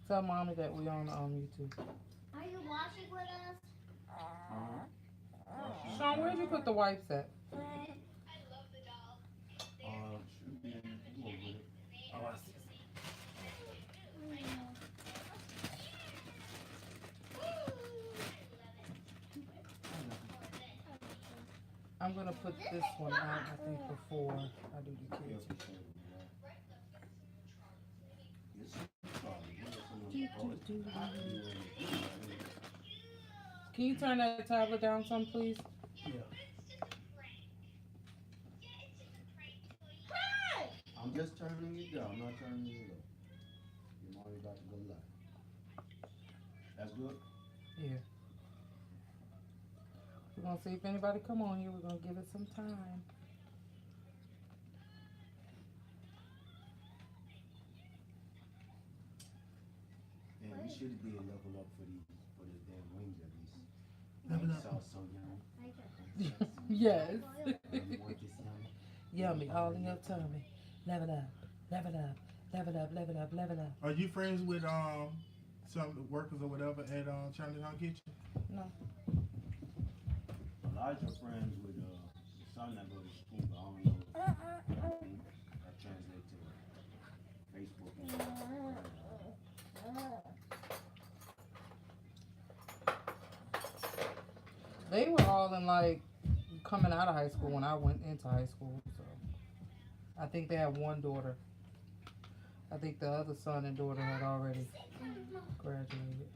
Tell mommy that we on YouTube. Are you watching with us? Sean, where'd you put the wipes at? Should be in you over it. Oh, I see. I'm gonna put this one out, I think, before I do the Yeah, kids. for sure. Can you turn that tablet down some, please? Yeah. I'm just turning it down. I'm not turning it up. You know you got to go live. That's good. Yeah. We're gonna see if anybody come on here. We're gonna give it some time. And we should be a level up for this damn wings at least. Level That up. sauce so yummy. Yes. You want this yummy? Yummy, all in your tummy. Level up, level up, level up, level up, level up. Are you friends with some of the workers or whatever at Chinatown Kitchen? No. Elijah friends with the son that goes to school, but I don't know. That translates to Facebook. They were all in like coming out of high school when I went into high school. So I think they had one daughter. I think the other son and daughter had already graduated.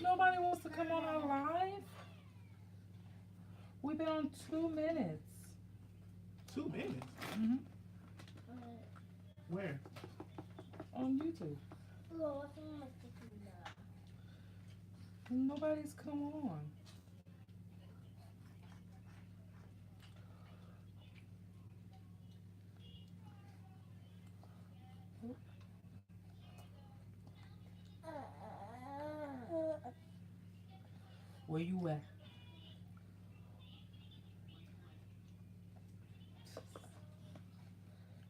Nobody wants to come on our live. We've been on 2 minutes. 2 minutes. Mm-hmm. Where? On YouTube. Nobody's come on. Where you at?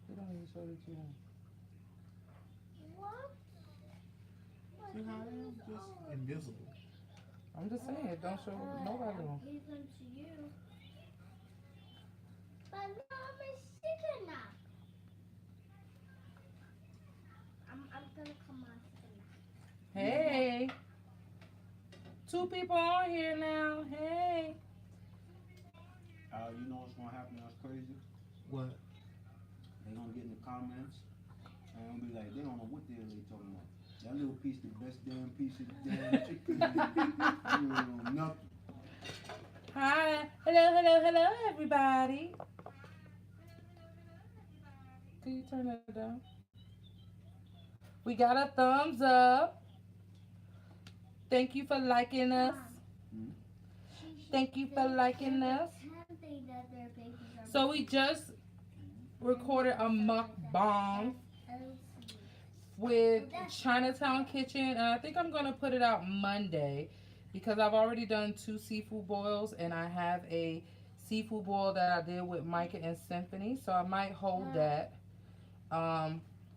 You don't even show that you want. See how I am? Just invisible. I'm just saying, don't show nobody on. Give them to you. But no, I'm a sticker now. I'm gonna come on sticker now. Hey. 2 people on here now. Hey. You know what's gonna happen? That's crazy. What? They gonna get in the comments and gonna be like, they don't know what the hell they talking about. That little piece, the best damn piece of the damn chicken. You don't know nothing. Hi. Hello, everybody. Can you turn that down? We got a thumbs up. Thank you for liking us. Thank you for liking us. So we just recorded a mukbang with Chinatown Kitchen, and I think I'm gonna put it out Monday because I've already done 2 seafood boils, and I have a seafood boil that I did with Micah and Symphony, so I might hold that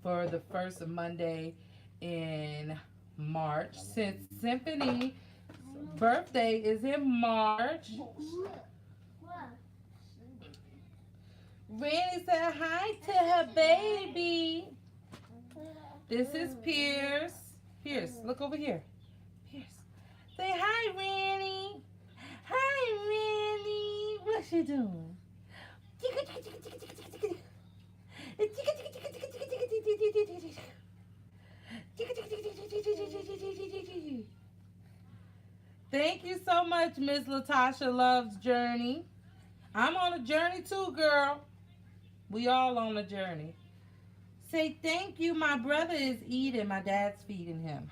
for the first Monday in March, since Symphony's birthday is in March. Randy said hi to her baby. This is Pierce. Pierce, look over here. Pierce. Say hi, Randy. Hi, Randy. What's she doing? Thank you so much, Miss Latasha Loves Journey. I'm on a journey too, girl. We all on a journey. Say thank you. My brother is eating. My dad's feeding him.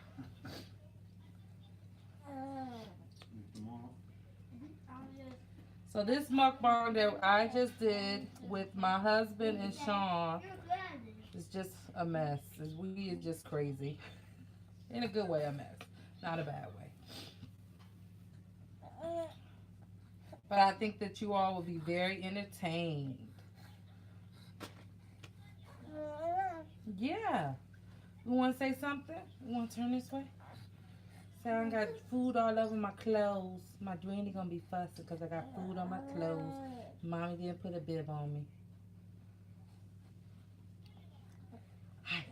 So this mukbang that I just did with my husband and Sean is just a mess. We are just crazy. In a good way, a mess. Not a bad way. But I think that you all will be very entertained. Yeah. You want to say something? You want to turn this way? Say I got food all over my clothes. My granny gonna be fussing because I got food on my clothes. Mommy didn't put a bib on me. Hi.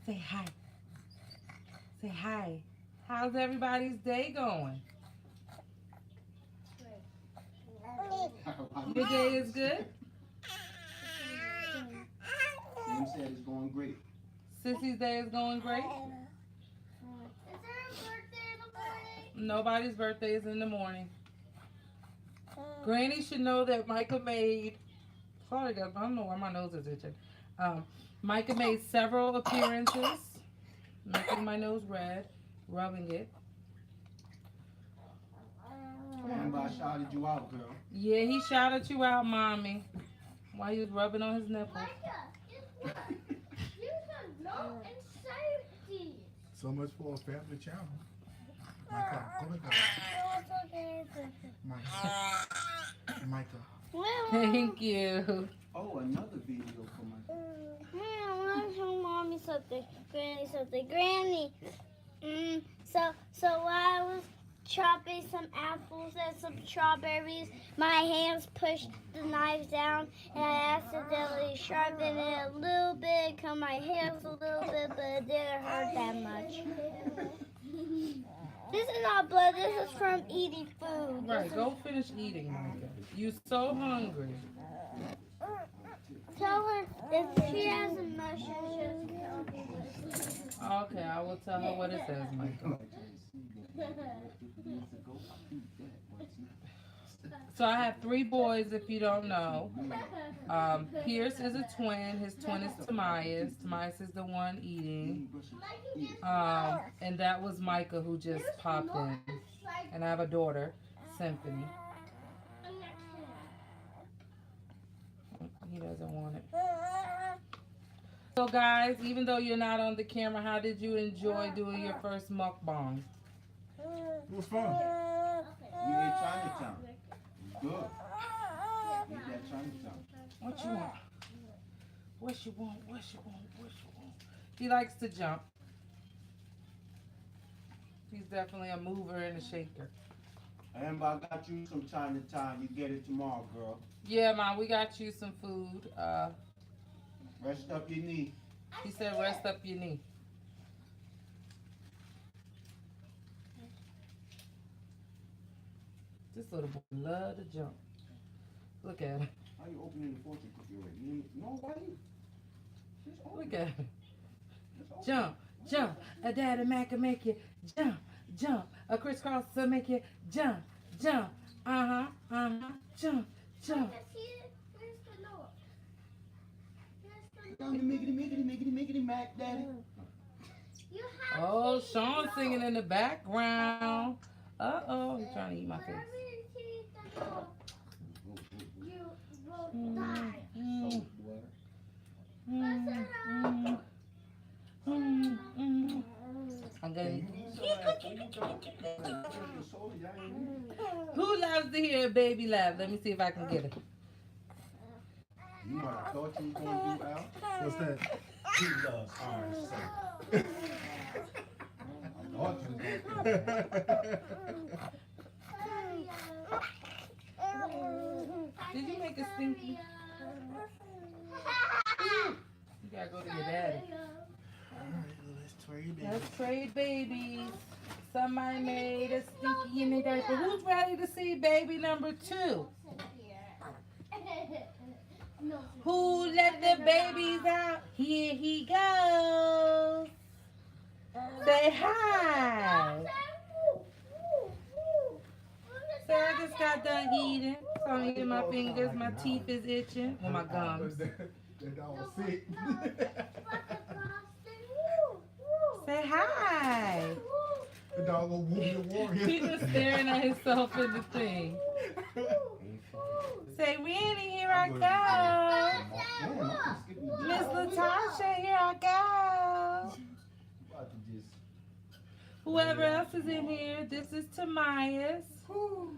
Say hi. Say hi. How's everybody's day going? Your day is good? Sam said it's going great. Sissy's day is going great? Is there a birthday in the morning? Nobody's birthday is in the morning. Granny should know that Micah made. Sorry, guys, I don't know why my nose is itching. Micah made several appearances, making my nose red, rubbing it. And I shouted you out, girl. Yeah, he shouted you out, mommy, while he was rubbing on his nipple. Micah, guess what? You can know and safety. So much for a family channel. Micah, go look at Micah. Micah. Thank you. Oh, another video for my. I want to show mommy something, Granny something. Granny, so while I was chopping some apples and some strawberries, my hands pushed the knife down and I accidentally sharpened it a little bit, cut my hands a little bit, but it didn't hurt that much. This is not blood, this is from eating food. Right, go finish eating, Micah. You so hungry. Tell her if she has a mushroom, Okay, I will tell her what it says, Micah. So I have 3 boys, if you don't know. Pierce is a twin. His twin is Tamias. Tamias is the one eating. And that was Micah who just popped in. And I have a daughter, Symphony. He doesn't want it. So guys, even though you're not on the camera, how did you enjoy doing your first mukbang? It was fun. We ate Chinatown. Good. We ate Chinatown. What you want? What you want? What you want? What you want? He likes to jump. He's definitely a mover and a shaker. And I got you some Chinatown. You get it tomorrow, girl. Yeah, Mom, we got you some food. Rest up your knee. He said rest up your knee. This little boy love to jump. Look at him. How you opening the fortune cookie already? No, why you? Just open Look it. at him. Just open Jump, jump. A daddy Mac can make you jump, jump. A crisscross will make you jump, jump. Jump, jump. Miggity, Mac, Daddy. Oh, Sean's singing in the background. Uh-oh, he's trying to eat my face. I'm gonna. Who loves to hear a baby laugh? Let me see if I can get it. You might have thought you was going to do, Al. What's that? He loves orange soda. I thought you was going to do Did you make a stinky? You gotta go to your daddy. Alright, let's trade it. Let's trade babies. Somebody made a stinky in their diaper. Who's ready to see baby number 2? Who let the babies out? Here he goes. Say hi. So I just got done eating. So I'm eating my fingers. My teeth is itching. Well, my gums. That dog was sick. Say hi. The dog will whoop your warrior. He's just staring at himself in the thing. Say, Randy, here I go. Miss Latasha, here I go. about to just. Whoever else is in here, this is Tamias. No,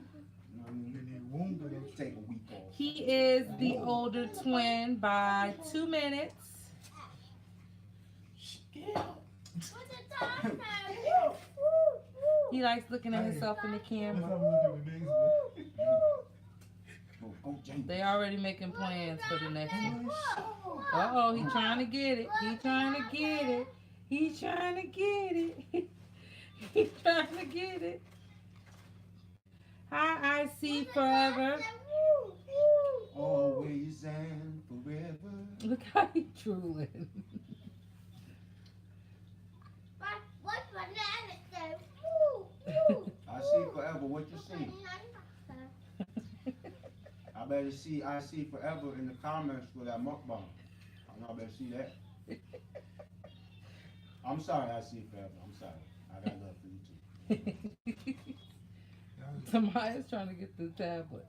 I mean, And then womb to go. take a week off. He is the older twin by 2 minutes. He likes looking at himself in the Let's camera. have a look at the next one. Go, James. They already making plans for the next one. Uh-oh, he trying to get it. He trying to get it. He trying to get it. He trying to get it. Hi, I see forever. Always and forever. Look how he drooling. I see forever. What you see? I see forever in the comments for that mukbang. I know I better see that. I'm sorry, I see forever. I'm sorry. I got love for you too. Tamaya's trying to get the tablet.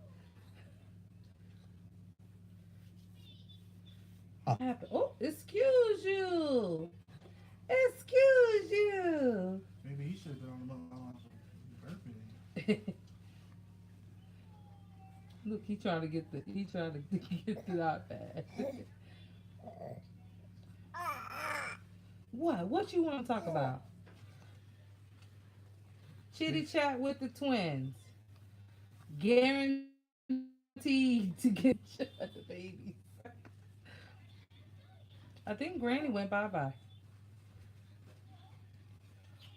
Oh, excuse you. Excuse you. Maybe he should have been on the birthday. Look, he trying to get the iPad. What you want to talk about? Chitty chat with the twins. Guaranteed to get the babies. I think Granny went bye-bye.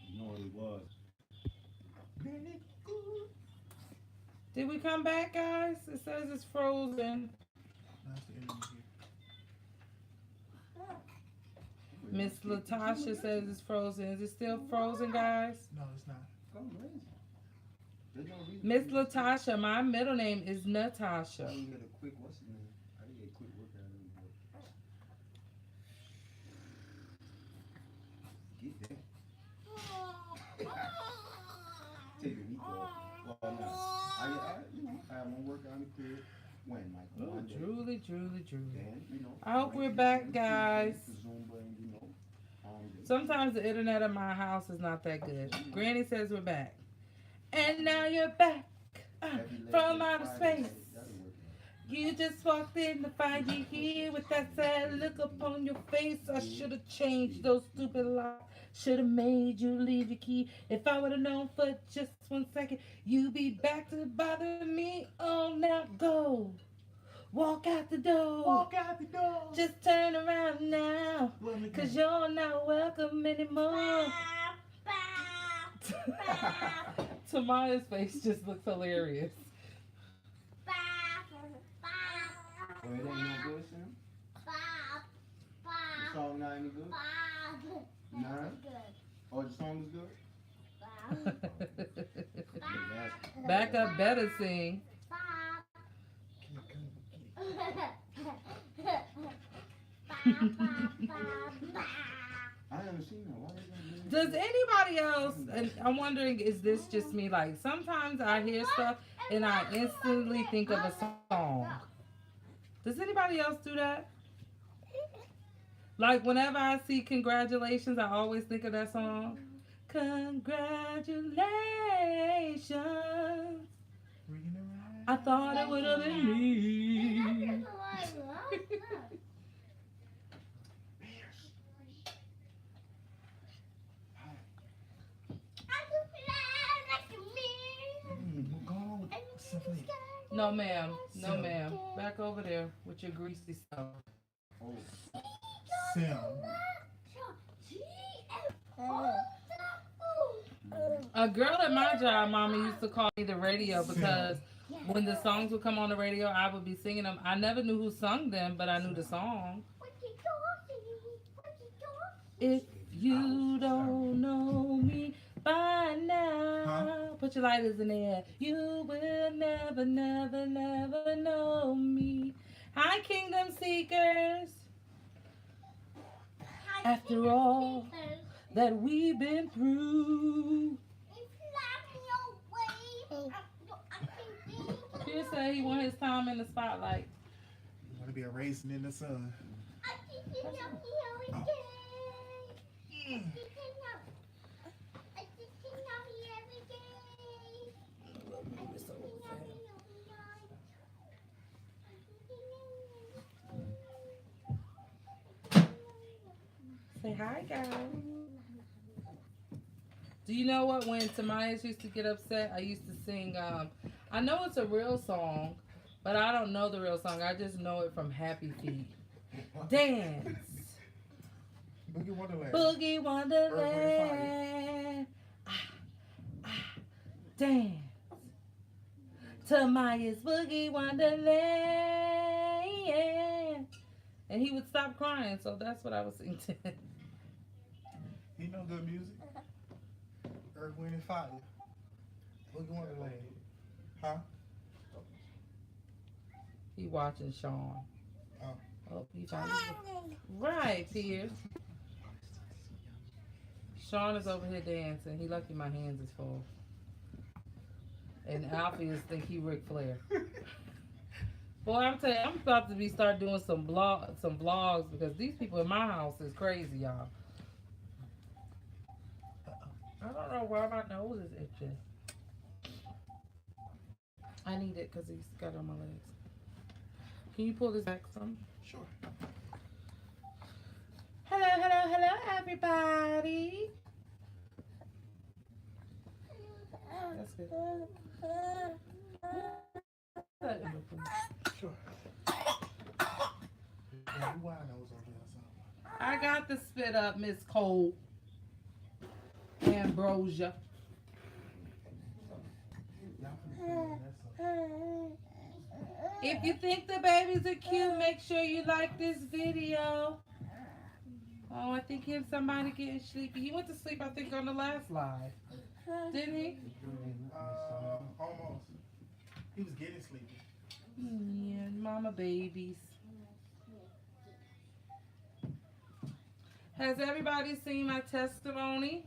You know what it was. Did we come back, guys? It says it's frozen. That's the enemy here. Miss Latasha says it's frozen. Is it still frozen, guys? No, it's not. Miss Latasha, my middle name is Natasha. I didn't get a quick, what's his name? I didn't get a quick workout in the book. Get that. Take a week off. Well, no. I have one workout in the crib. When, Michael? Oh, One day. Julie. Then, I hope we're back, guys. Zumba and, Sometimes the internet at my house is not that good. Granny says we're back. And now you're back from outer space. You just walked in the fire here with that sad look upon your face. I should have changed those stupid lies. Should have made you leave your key. If I would have known for just 1 second, you'd be back to bother me. Oh, now go. Walk out the door. Walk out the door. Just turn around now. Cause you're not welcome anymore. Tamaya's face just looks hilarious. Oh, it ain't no good, Sam? The song not any good? Nah? Oh, the song is good? Backup better sing. I haven't seen that. Why is that? Does anybody else, and I'm wondering, is this just me? Like, sometimes I hear stuff and I instantly think of a song. Does anybody else do that? Like, whenever I see congratulations, I always think of that song. Congratulations. I thought it would have been me. No, ma'am. No, ma'am. Back over there with your greasy stuff. Oh, Sam. A girl at my job, Mama, used to call me the radio because when the songs would come on the radio, I would be singing them. I never knew who sung them, but I knew the song. If you don't know me by now, put your lighters in the air. You will never, never, never know me. Hi, Kingdom Seekers. After all that we've been through. He said he want his time in the spotlight. You want to be a racing in the sun. hi, guys. Do you know what? When Tamias used to get upset, I used to sing. I know it's a real song, but I don't know the real song. I just know it from Happy Feet. Dance. Boogie Wonderland. Boogie Earth, Wind, and Wonderland. Ah, ah, dance. Tamias Boogie Wonderland. And he would stop crying, so that's what I was singing to him. You know good music? Earth, Wind, and Fire. Boogie Wonderland. Huh? He watching Sean. Oh. Oh, he found it. Right, Pierce. Sean is over here dancing. He lucky my hands is full. And Alpheus think he Ric Flair. Boy, I'm telling you, I'm about to start doing some vlogs because these people in my house is crazy, y'all. I don't know why my nose is itching. I need it because he's got it on my legs. Can you pull this back some? Sure. Hello, hello, hello, everybody. That's good. Sure. Yeah, you wine those over there or something. I got the spit up, Miss Cole. Ambrosia. Y'all finna feel that song. If you think the babies are cute, make sure you like this video. Oh, I think somebody getting sleepy. He went to sleep, I think, on the last live. Didn't he? Almost. He was getting sleepy. Yeah, mama babies. Has everybody seen my testimony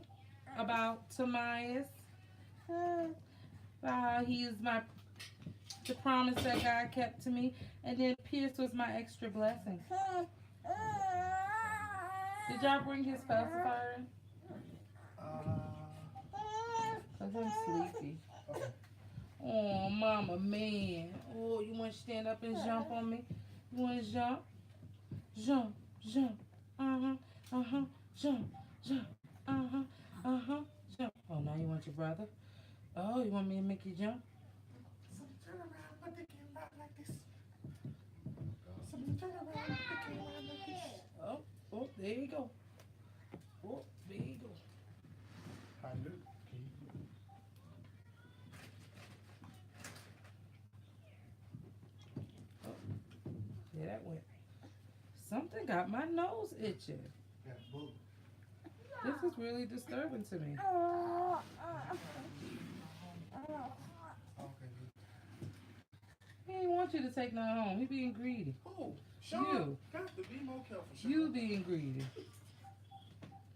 about Tamias? He is the promise that God kept to me, and then Pierce was my extra blessing. Did y'all bring his pacifier in? Cause I'm sleepy. Okay. Oh, mama, man. Oh, you want to stand up and jump on me? You want to jump? Jump, jump. Uh-huh, uh-huh. Jump, jump. Uh-huh, uh-huh. Jump. Oh, now you want your brother? Oh, you want me to make you jump? Somebody turn around, put the camera out like this. Somebody turn around, put the camera out like this. Oh, there you go. Oh, there you go. Hallelujah. Yeah, that went. Something got my nose itching. Got a book. This is really disturbing to me. Okay. He ain't want you to take none home. He being greedy. Oh, Sean, You. got to be more careful, Sean. You being greedy.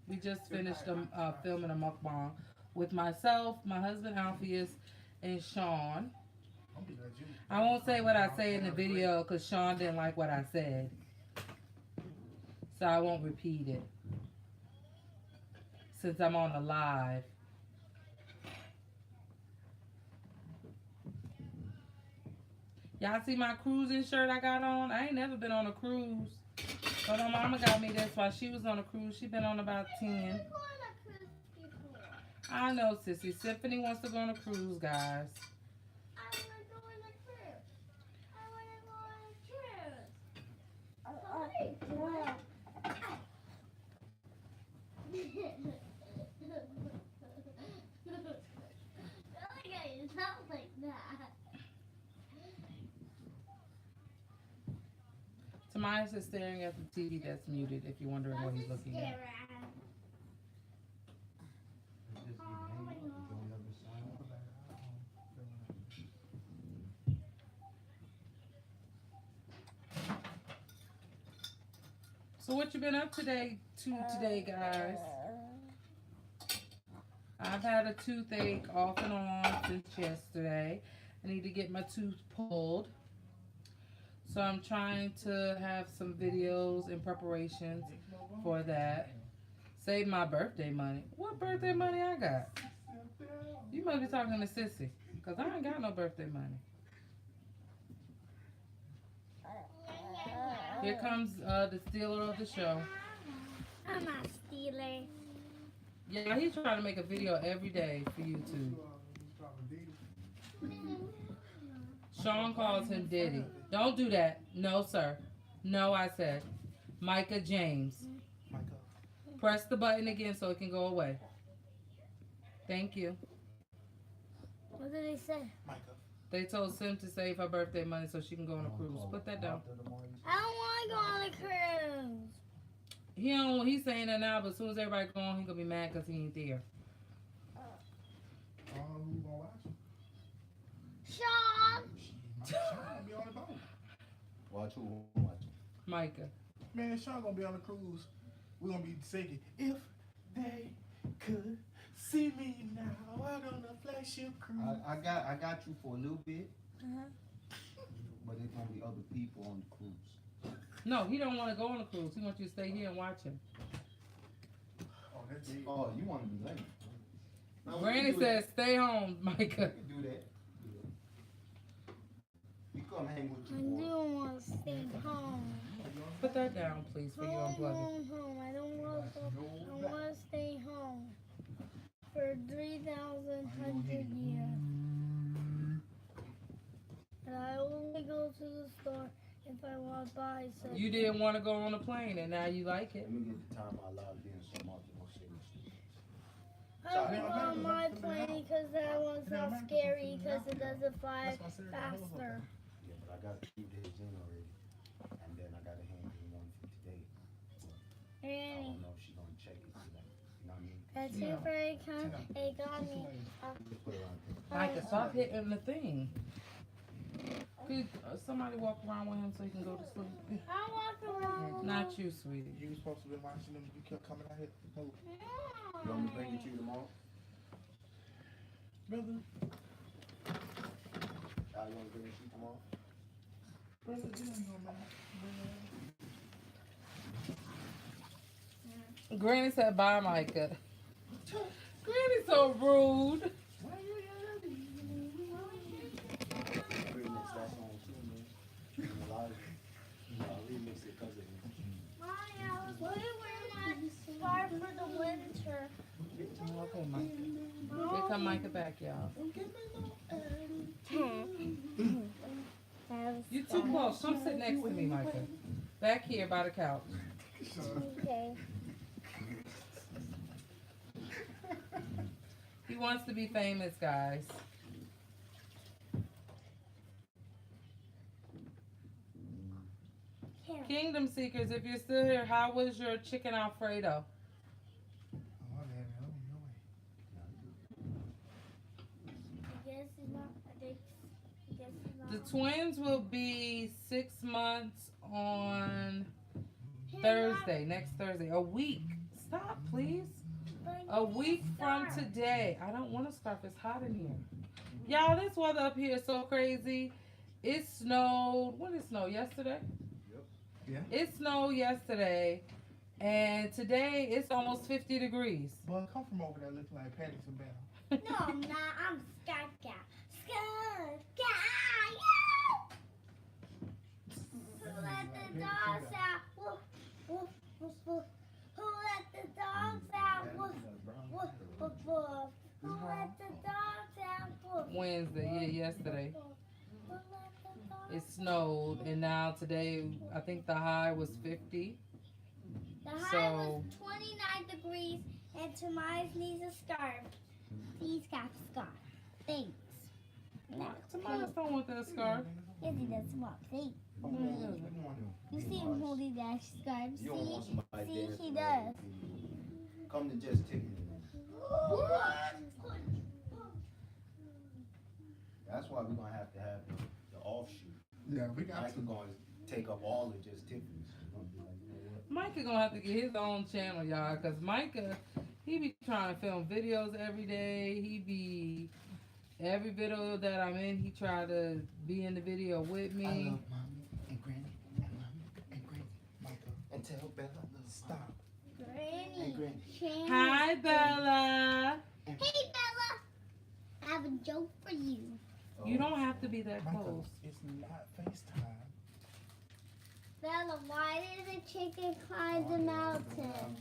We just finished filming a mukbang with myself, my husband Alpheus, and Sean. I'm be like you. I won't say what I say in the video because Sean didn't like what I said. So I won't repeat it. Since I'm on the live. Y'all see my cruising shirt I got on? I ain't never been on a cruise. But my mama got me this while she was on a cruise. She been on about 10. I know, sissy. Symphony wants to go on a cruise, guys. Tamias is staring at the TV that's muted if you're wondering what he's looking at. So what you been up today, guys? I've had a toothache off and on since yesterday. I need to get my tooth pulled. So I'm trying to have some videos and preparations for that. Save my birthday money. What birthday money I got? You must be talking to Sissy, because I ain't got no birthday money. Here comes the stealer of the show. I'm not stealing. Yeah, he's trying to make a video every day for YouTube. Sean calls him Diddy. Don't do that. No, sir. No, I said. Micah James. Micah. Press the button again so it can go away. Thank you. What did they say? Micah. They told Sim to save her birthday money so she can go on a cruise. Put that down. I don't want to go on a cruise. He's saying that now, but as soon as everybody go on, he gonna be mad because he ain't there. Who gonna watch him? Sean. Sean gonna be on the boat. Watch who? Watch. Micah. Man, Sean gonna be on the cruise. We're gonna be singing. If they could see me now out on the flagship cruise. I got you for a little bit, Uh-huh. but there's gonna be other people on the cruise. No, he don't want to go on a cruise. He wants you to stay here and watch him. Oh, that's it. Oh, you want to be late? No, we Granny can do says, stay home, Micah. that. We can do that. We come hang with I you, boy. do want to stay home. Put that down, please, for you unplug it. Home. I don't want to. I want to stay home for 3,100 years. And I only go to the store if I want to buy something. You didn't want to go on a plane, and now you like it. Let me get the time I allowed being so much no sickness. I don't go on my plane because that one's not scary because it doesn't fly faster. Yeah, but I got 2 days in already, and then I got to hand in one for today. I Granny, don't know if she's gonna check it today. You know what I mean? that's too very kind. It got me. Just put it on there. Micah, stop hitting the thing. Could somebody walk around with him so he can go to sleep? I walk around. Not you, sweetie. You was supposed to be watching them. You kept coming out here. No, You want me to bring it to you tomorrow? brother. You want to bring it to you tomorrow? Brother, you ain't gonna mind. Granny said, bye, Micah. Granny's so rude. Remix that song too, man. And a lot of, I remix it because of him. Mommy, I was going to wear my scarf for the winter. Okay, Micah. Here come Micah back, y'all. You too close. Come sit next to me, Micah. Back here by the couch. Okay. He wants to be famous, guys. Kingdom Seekers, if you're still here, how was your chicken Alfredo? Oh, man, I'm on your way. I guess it's not. I guess it's not. The twins will be 6 months on Thursday, next Thursday. A week. Stop, please. A week from today. I don't want a scarf. It's hot in here. Y'all, this weather up here is so crazy. It snowed. When did it snow? Yesterday? Yeah. It snowed yesterday. And today it's almost 50 degrees. Boy, come from over there looking like Patty Bell. No, I'm not. I'm Sky Cat. Sky Who let the dogs out? Woof, woof, woof, woof. Who let the dogs out? Woof, woof, woof, woof. Who let the dogs out? Woof. Wednesday, yeah, yesterday. Who let the dogs It snowed. And now today, I think the high was 50. The high was 29 degrees, and Tomas needs a scarf. He's got a scarf. Thanks. Tomas don't want that scarf. Yes, he does. Come on, see? Come on, come on. You see him holding that scarf. You don't want See? somebody See, dancing he around does. you. Come to just Tiffany. That's why we're gonna have to have the offshoot. Yeah, we got Micah to. gonna take up all of just Tiffany's. We're gonna be like, you know what? Micah gonna have to get his own channel, y'all, because Micah, he be trying to film videos every day. He be, every video that I'm in, he try to be in the video with I me. love mommy and granny and mommy and granny. Micah, And tell Bella I love stop. and Granny. granny. Granny. Hi, Bella. Hey, Bella. I have a joke for you. You don't have to be that Micah, close. it's not FaceTime. Bella, why did the chicken climb the mountain?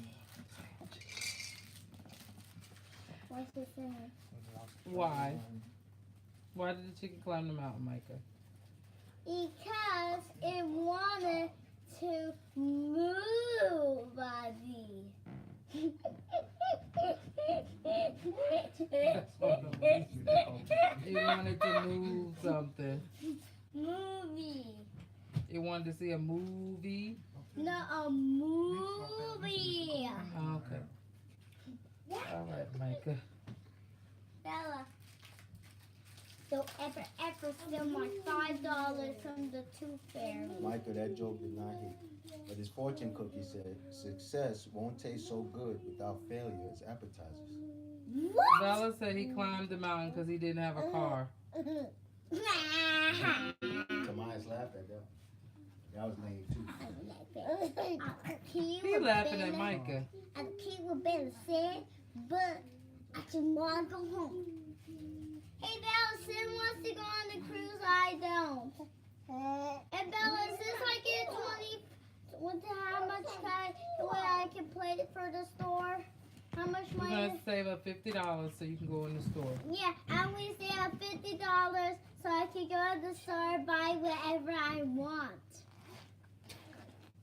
What's the thing? Why? Why did the chicken climb the mountain, Micah? Because it wanted to move, buddy. It wanted to move something. Movie. It wanted to see a movie. No, a movie. Okay. All right, Micah. Bella. So ever steal my $5 from the Tooth Fairy. Michael, that joke did not hit. But his fortune cookie said, success won't taste so good without failure as appetizers. What? Bella said he climbed the mountain because he didn't have a car. Tobias laughed at that. That was lame too. He laughing at Micah. I can't with Bella said, but I just want to go home. Hey Bella, Sim wants to go on the cruise. I don't. And Bella, since I get 20, how much I can play it for the store? How much We're money? going to save up $50 so you can go in the store. Yeah, I'm going to save $50 so I can go to the store and buy whatever I want.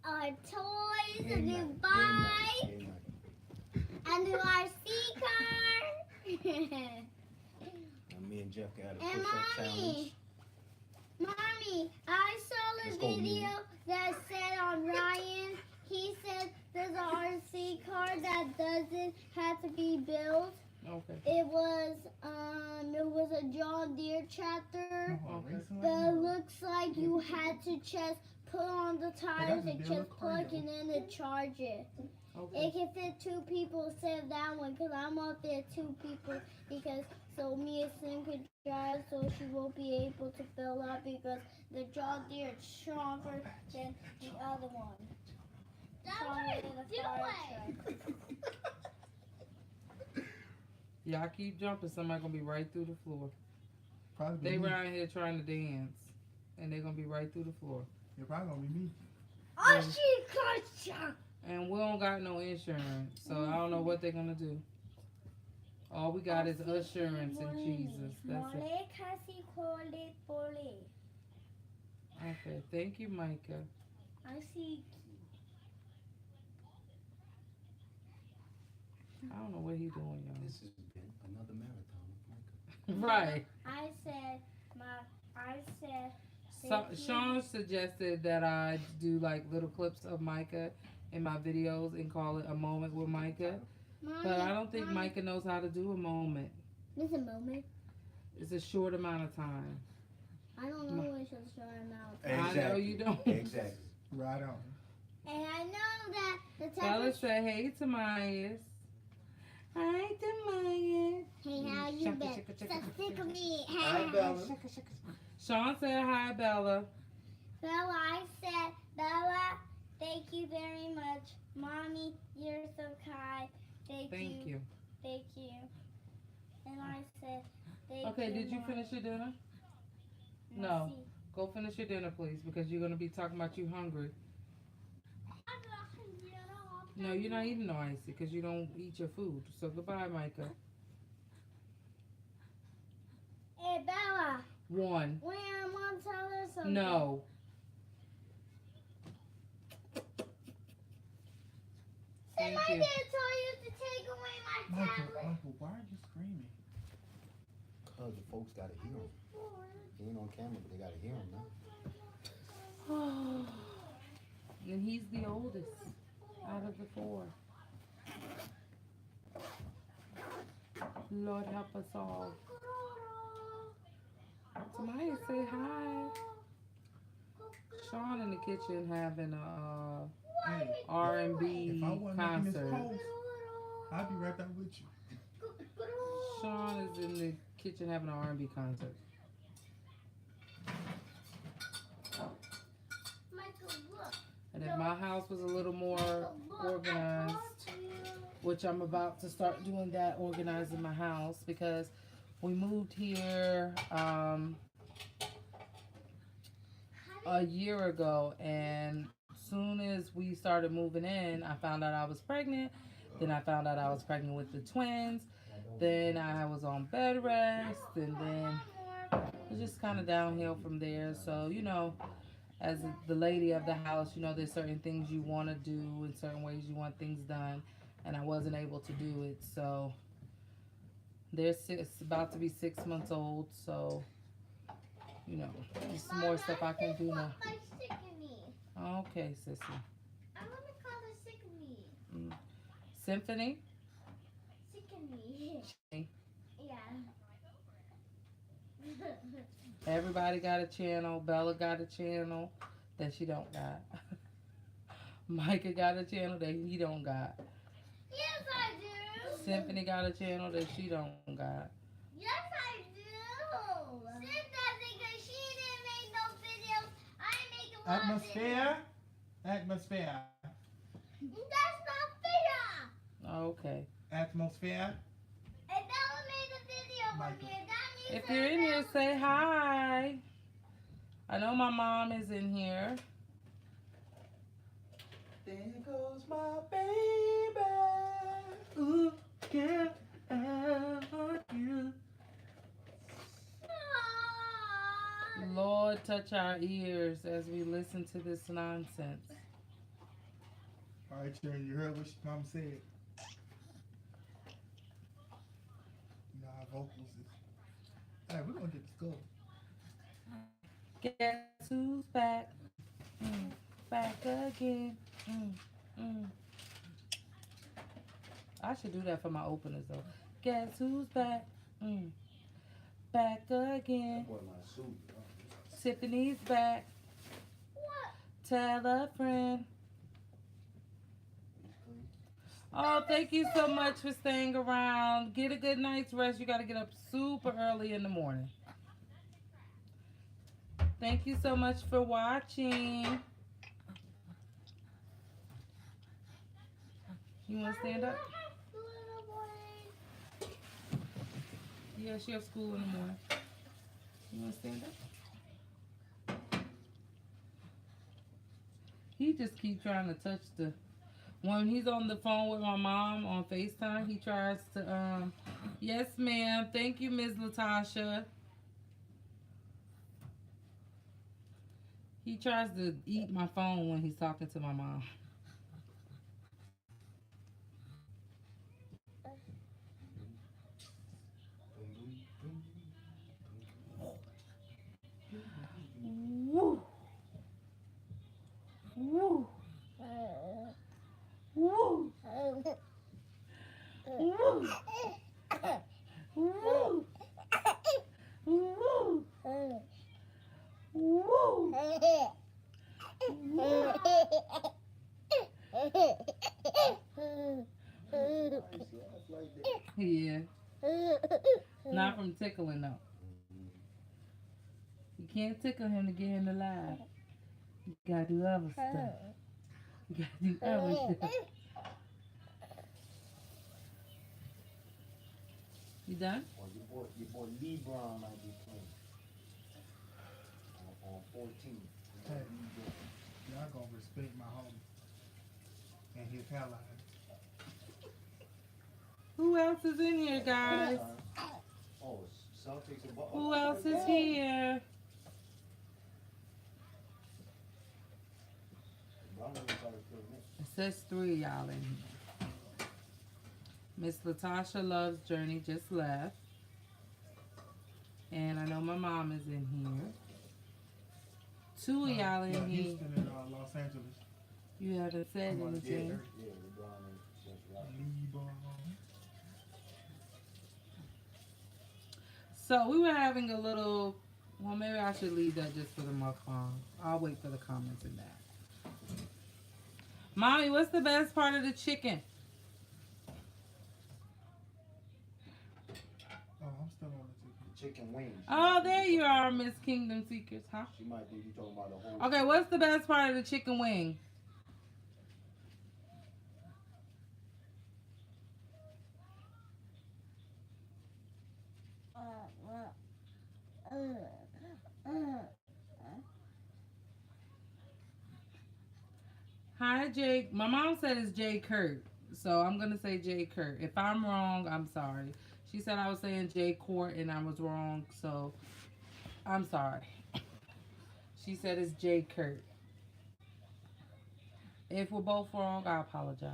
Our toys, a new bike, a new RC car. And me and Jeff got a And push-up challenge. Mommy, I saw Let's the go, video Mia. that said on Ryan, he said there's an RC car that doesn't have to be built. Okay. It was a John Deere tractor, but it looks like you had to just put on the tires and just plug it in and charge it. Okay. It can fit 2 people instead of that one because I'm out there 2 people because so me and Sim could drive so she won't be able to fill up because the John Deere is stronger than the other one. Stronger than the fire truck. Y'all keep jumping, somebody going to be right through the floor. Probably They me. around here trying to dance, and they're going to be right through the floor. You're probably gonna be me. Oh, she got shot. And we don't got no insurance, so I don't know what they're going to do. All we got is assurance in Jesus. That's it. Okay, thank you, Micah. I see. I don't know what he doing, y'all. This has been another marathon with Michael. Right. I said. So, Sean suggested that I do like little clips of Micah in my videos and call it a moment with Micah. But I don't think Micah knows how to do a moment. There's a moment. It's a short amount of time. I don't know what it's short amount. I know you don't. Exactly. Right on. And I know that the Bella temperature. say, hey, Tomias. Hi, Tomias. Hey, how you Shaka, been? shaka, shaka, So shaka, sick of me. Hi, Bella. Sean said, hi, Bella. Bella, I said, Bella, thank you very much. Mommy, you're so kind. Thank you. Thank you. And I said, thank you. Okay, did you Mom. finish your dinner? No. Merci. Go finish your dinner, please, because you're going to be talking about you hungry. No, you're not eating no icy because you don't eat your food. So goodbye, Micah. Hey, Bella, 1. when Mom tell her something. No. Sim, Thank I you. didn't tell you to take away my tablet. Michael, why are you screaming? Cause the folks gotta hear him. He ain't on camera, but they gotta hear him now. And he's the oldest out of the 4. Lord help us all. Somebody say hi. Sean in the kitchen having a Hey, R&B if I wasn't making this concert. post, I'd be right there with you. Sean is in the kitchen having an R&B concert. Michael, look. And if my house was a little more organized, which I'm about to start doing that, organizing my house, because we moved here a year ago, and soon as we started moving in, I found out I was pregnant. Then I found out I was pregnant with the twins. Then I was on bed rest, and then it was just kind of downhill from there. So, as the lady of the house, there's certain things you want to do and certain ways you want things done, and I wasn't able to do it. So, it's about to be 6 months old. So, there's some more stuff I can do now. Okay, sissy. I want to call her Sickney. Symphony? Sickney. Yeah. Everybody got a channel. Bella got a channel that she don't got. Micah got a channel that he don't got. Yes, I do. Symphony got a channel that she don't got. Yes, I do. Sim doesn't because she didn't make no videos. I make a lot Atmosphere. Atmosphere. That's not fair. Okay. Atmosphere. And Bella made a video for Michael. me. And that means If you're in here, say hi. I know my mom is in here. There goes my baby. Ooh, girl, I want you. Lord, touch our ears as we listen to this nonsense. All right, Sharon, you heard what your mom said. Our vocals is. All right, we're gonna get this going. Guess who's back? Back again. I should do that for my openers though. Guess who's back? Back again. Tiffany's back. Tell a friend. Oh, thank you so much for staying around. Get a good night's rest. You got to get up super early in the morning. Thank you so much for watching. You want to stand up? Yeah, she has school in the morning. You want to stand up? He just keep trying to touch the... When he's on the phone with my mom on FaceTime, he tries to, yes, ma'am. Thank you, Ms. Latasha. He tries to eat my phone when he's talking to my mom. Woo. Woo. Woo. Woo. Woo. Woo. Woo. Yeah. Not from tickling though. You can't tickle him to get him alive. You gotta do other stuff. You gotta do other stuff. You done? Well, your boy LeBron might be playing on 14. Hey, y'all gonna respect my homie and his ally. Who else is in here, guys? Oh, Celtics and Who else is here? It says 3 y'all in here. Miss Latasha Loves Journey just left. And I know my mom is in here. 2 of y'all in here. Houston and Los Angeles. You haven't said anything. Yeah, LeBron is just right. LeBron. So we were having a little, well, maybe I should leave that just for the mukbang. I'll wait for the comments in that. Mommy, what's the best part of the chicken? Oh, I'm still on the Chicken wings. Oh, there you are, Miss Kingdom Seekers, huh? She might think you talking about the whole. Okay, what's the best part of the chicken wing? Hi, Jake. My mom said it's Jay Kurt, so I'm gonna say Jay Kurt. If I'm wrong, I'm sorry. She said I was saying J Court and I was wrong, so I'm sorry. She said it's J Kurt. If we're both wrong, I apologize.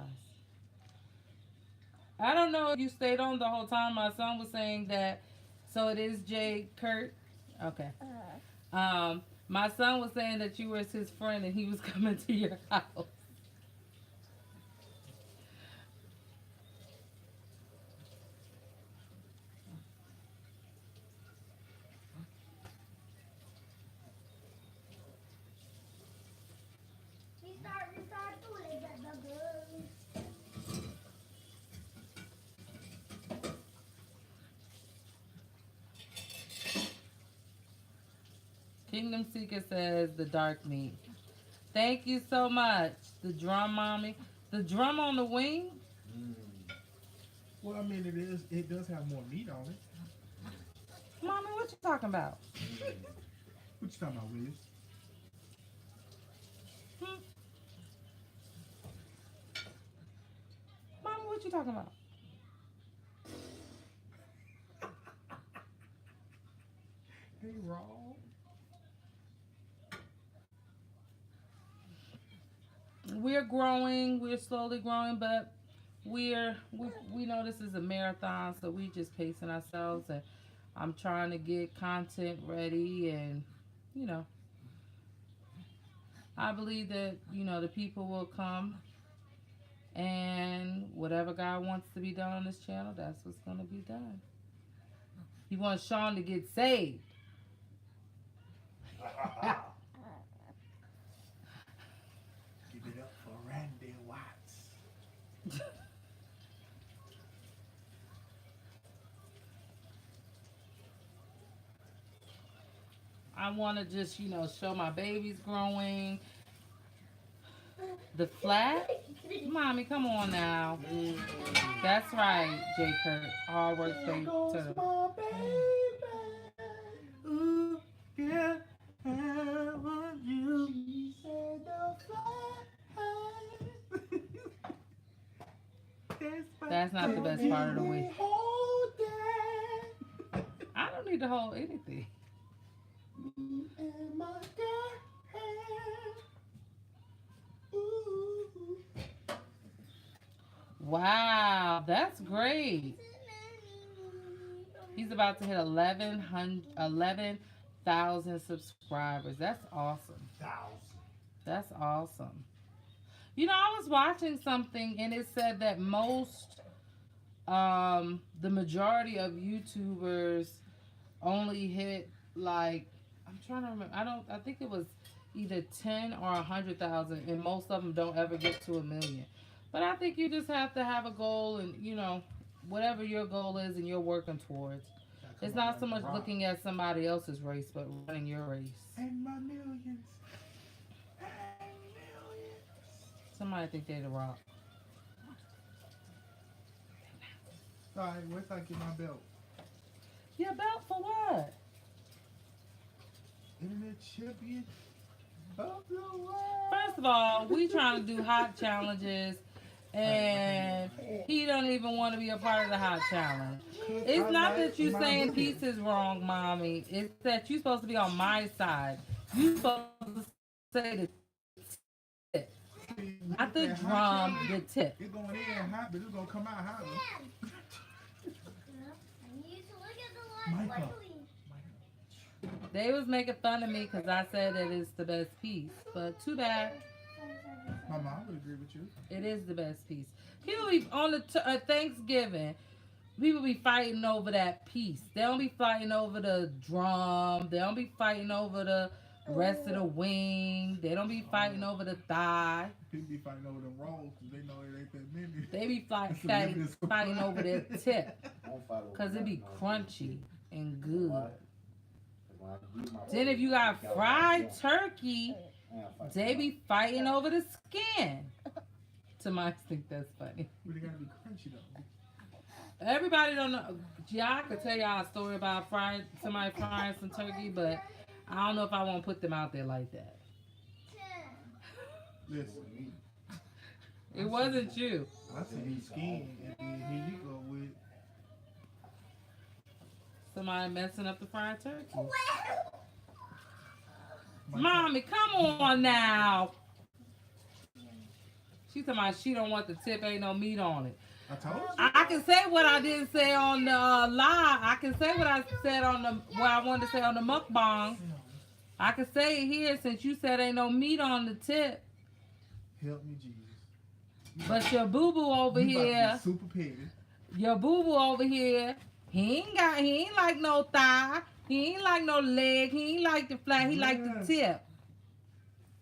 I don't know if you stayed on the whole time. My son was saying that, so it is J Kurt. Okay. My son was saying that you were his friend and he was coming to your house. Kingdom Seeker says the dark meat. Thank you so much. The drum mommy. The drum on the wing? Mm. Well, I mean, it does have more meat on it. Mommy, what you talking about? What you talking about, Willis? Hmm? Mommy, what you talking about? Hey, wrong. We're growing. We're slowly growing, but we know this is a marathon, so we just pacing ourselves. And I'm trying to get content ready, and you know, I believe that the people will come, and whatever God wants to be done on this channel, that's what's gonna be done. He wants Sean to get saved. Give it up for Randy Watts. I want to just, show my babies growing. The flat? Mommy, come on now. That's right, J. Kurt. Hard work, There faith, goes to my baby. Ooh, yeah, I want you. She said the That's not the best part of the week. Hold that. I don't need to hold anything. And my girl. Ooh. Wow, that's great. He's about to hit 11,000 subscribers. That's awesome. That's awesome. I was watching something and it said that the majority of YouTubers only hit like, I'm trying to remember. I think it was either 10 or 100,000, and most of them don't ever get to 1 million. But I think you just have to have a goal, and whatever your goal is, and you're working towards. It's not so much looking at somebody else's race, but running your race. And my millions. And millions. Somebody think they the Rock. Alright, where can I get my belt? Your belt for what? Internet champion of the world. First of all, we trying to do hot challenges, and he don't even want to be a part of the hot challenge. It's not that you saying peace is wrong, mommy. It's that you supposed to be on my side. You supposed to say the tip, not the drum, the tip. It's going in hot, but it's going to come out hot. Michael. They was making fun of me because I said that it's the best piece, but too bad. My mom would agree with you. It is the best piece. People be on the Thanksgiving. People be fighting over that piece. They don't be fighting over the drum. They don't be fighting over the rest of the wing. They don't be fighting over the thigh. People be fighting over them rolls because they know it ain't that many. They be fighting over their tip because it be crunchy and good. Then if you got fried turkey, they be fighting over the skin. Tomas think that's funny. But it gotta be crunchy though. Everybody don't know. Yeah, I could tell y'all a story about somebody frying some turkey, but I don't know if I want to put them out there like that. Listen, It wasn't you. I see these skin, and then here you go with somebody messing up the fried turkey. Mommy, come on now. She talking about she don't want the tip, ain't no meat on it. I told you. I can say what I didn't say on the live. I can say what I said on the what I wanted to say on the mukbang. I can say it here since you said ain't no meat on the tip. Help me, Jesus. But your boo boo over You about to here, get super petty. your boo boo over here, he ain't like no thigh. He ain't like no leg. He ain't like the flat. He like the tip.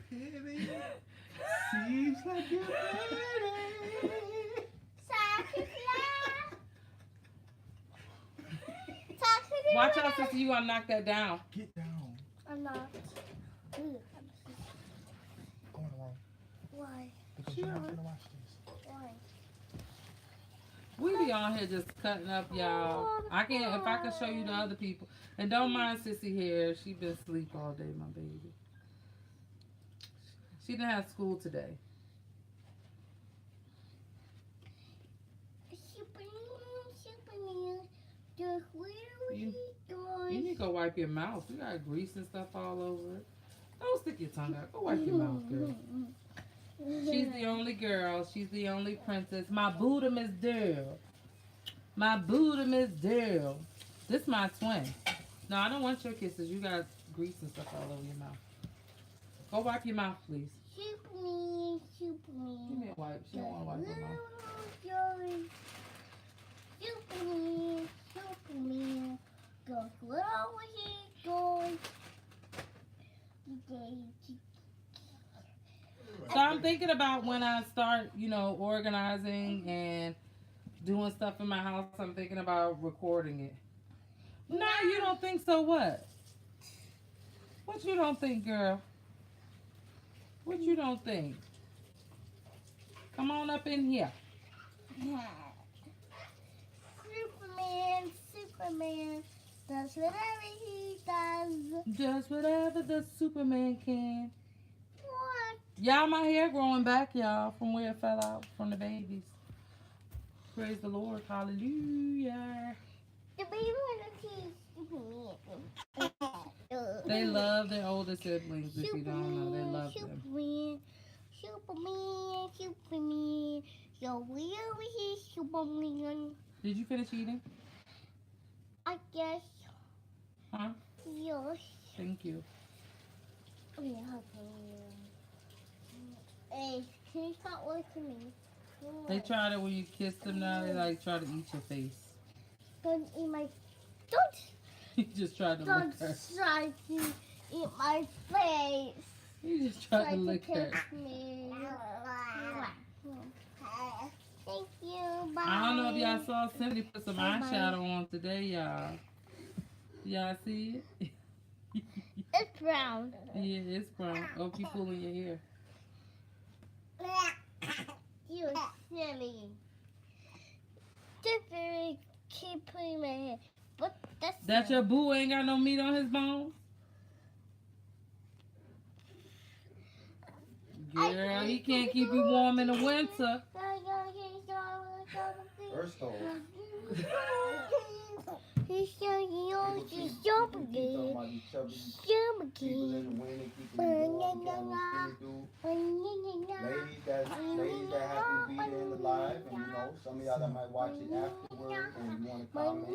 Petty. Seems like you're petty. Watch out, sister. You gonna knock that down. Get down. I'm not. Going along. Why? Because you're not gonna watch this. Why? We be on here just cutting up, y'all. I can't. If I could show you the other people, and don't mind Sissy here. She been asleep all day, my baby. She didn't have school today. You need to go wipe your mouth. You got grease and stuff all over it. Don't stick your tongue out. Go wipe your mouth, girl. She's the only girl. She's the only princess. My Buddha Miss Dirl. My Buddha Miss Dirl. This my twin. No, I don't want your kisses. You got grease and stuff all over your mouth. Go wipe your mouth, please. Super me. Give me a wipe. She don't want to wipe her mouth. Super me. Go over here, go. So I'm thinking about when I start, organizing and doing stuff in my house, I'm thinking about recording it. No, you don't think so? What? What you don't think, girl? What you don't think? Come on up in here. Superman does whatever he does. Just whatever the Superman can. What? Y'all, my hair growing back, y'all, from where it fell out from the babies. Praise the Lord. Hallelujah. The baby wanna see Superman. They love their older siblings, if you don't know. They love them. Superman. So we over here, Superman. Did you finish eating? I guess. Huh? Yes. Thank you. Yeah. Hey, can you stop looking at me? They try to, when you kiss them now, they like try to eat your face. Don't eat my. You just tried to Don't lick her. try to eat my face. You just tried to lick her. kiss me. Thank you. Bye. I don't know if y'all saw Cindy put some eyeshadow on today, y'all. Y'all see it? It's brown. Yeah, it's brown. Oh, keep pulling your hair. You silly. Different. Keep putting my hair. But That your boo ain't got no meat on his bones? Girl, he can't keep you warm in the winter. First off, He's showing you keep jump talking again. about you chubby Jump people in again. the wind, they keep them warm, can't no skinny dude. Ladies that happen to be there in the live, and some of y'all that might watch it afterward and you want to comment.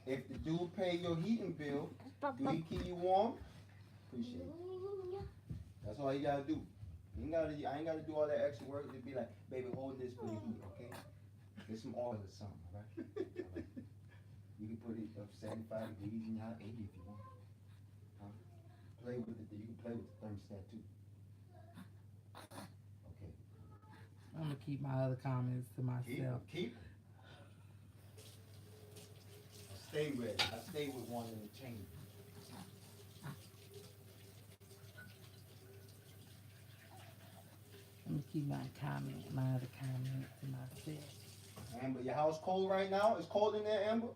If the dude pay your heating bill, do he keep you warm? Appreciate it. That's all you gotta do. I ain't gotta do all that extra work. Just be like, baby, hold this for the heat, okay? Get some oil or something, all right? All right. You can put it up 75 degrees and not 80 if you want. Huh? Play with it. You can play with the thermostat too. Okay. I'm gonna keep my other comments to myself. Keep. Stay with it. I stay with one in the chain. I'm gonna keep my other comments to myself. Amber, your house cold right now? It's cold in there, Amber?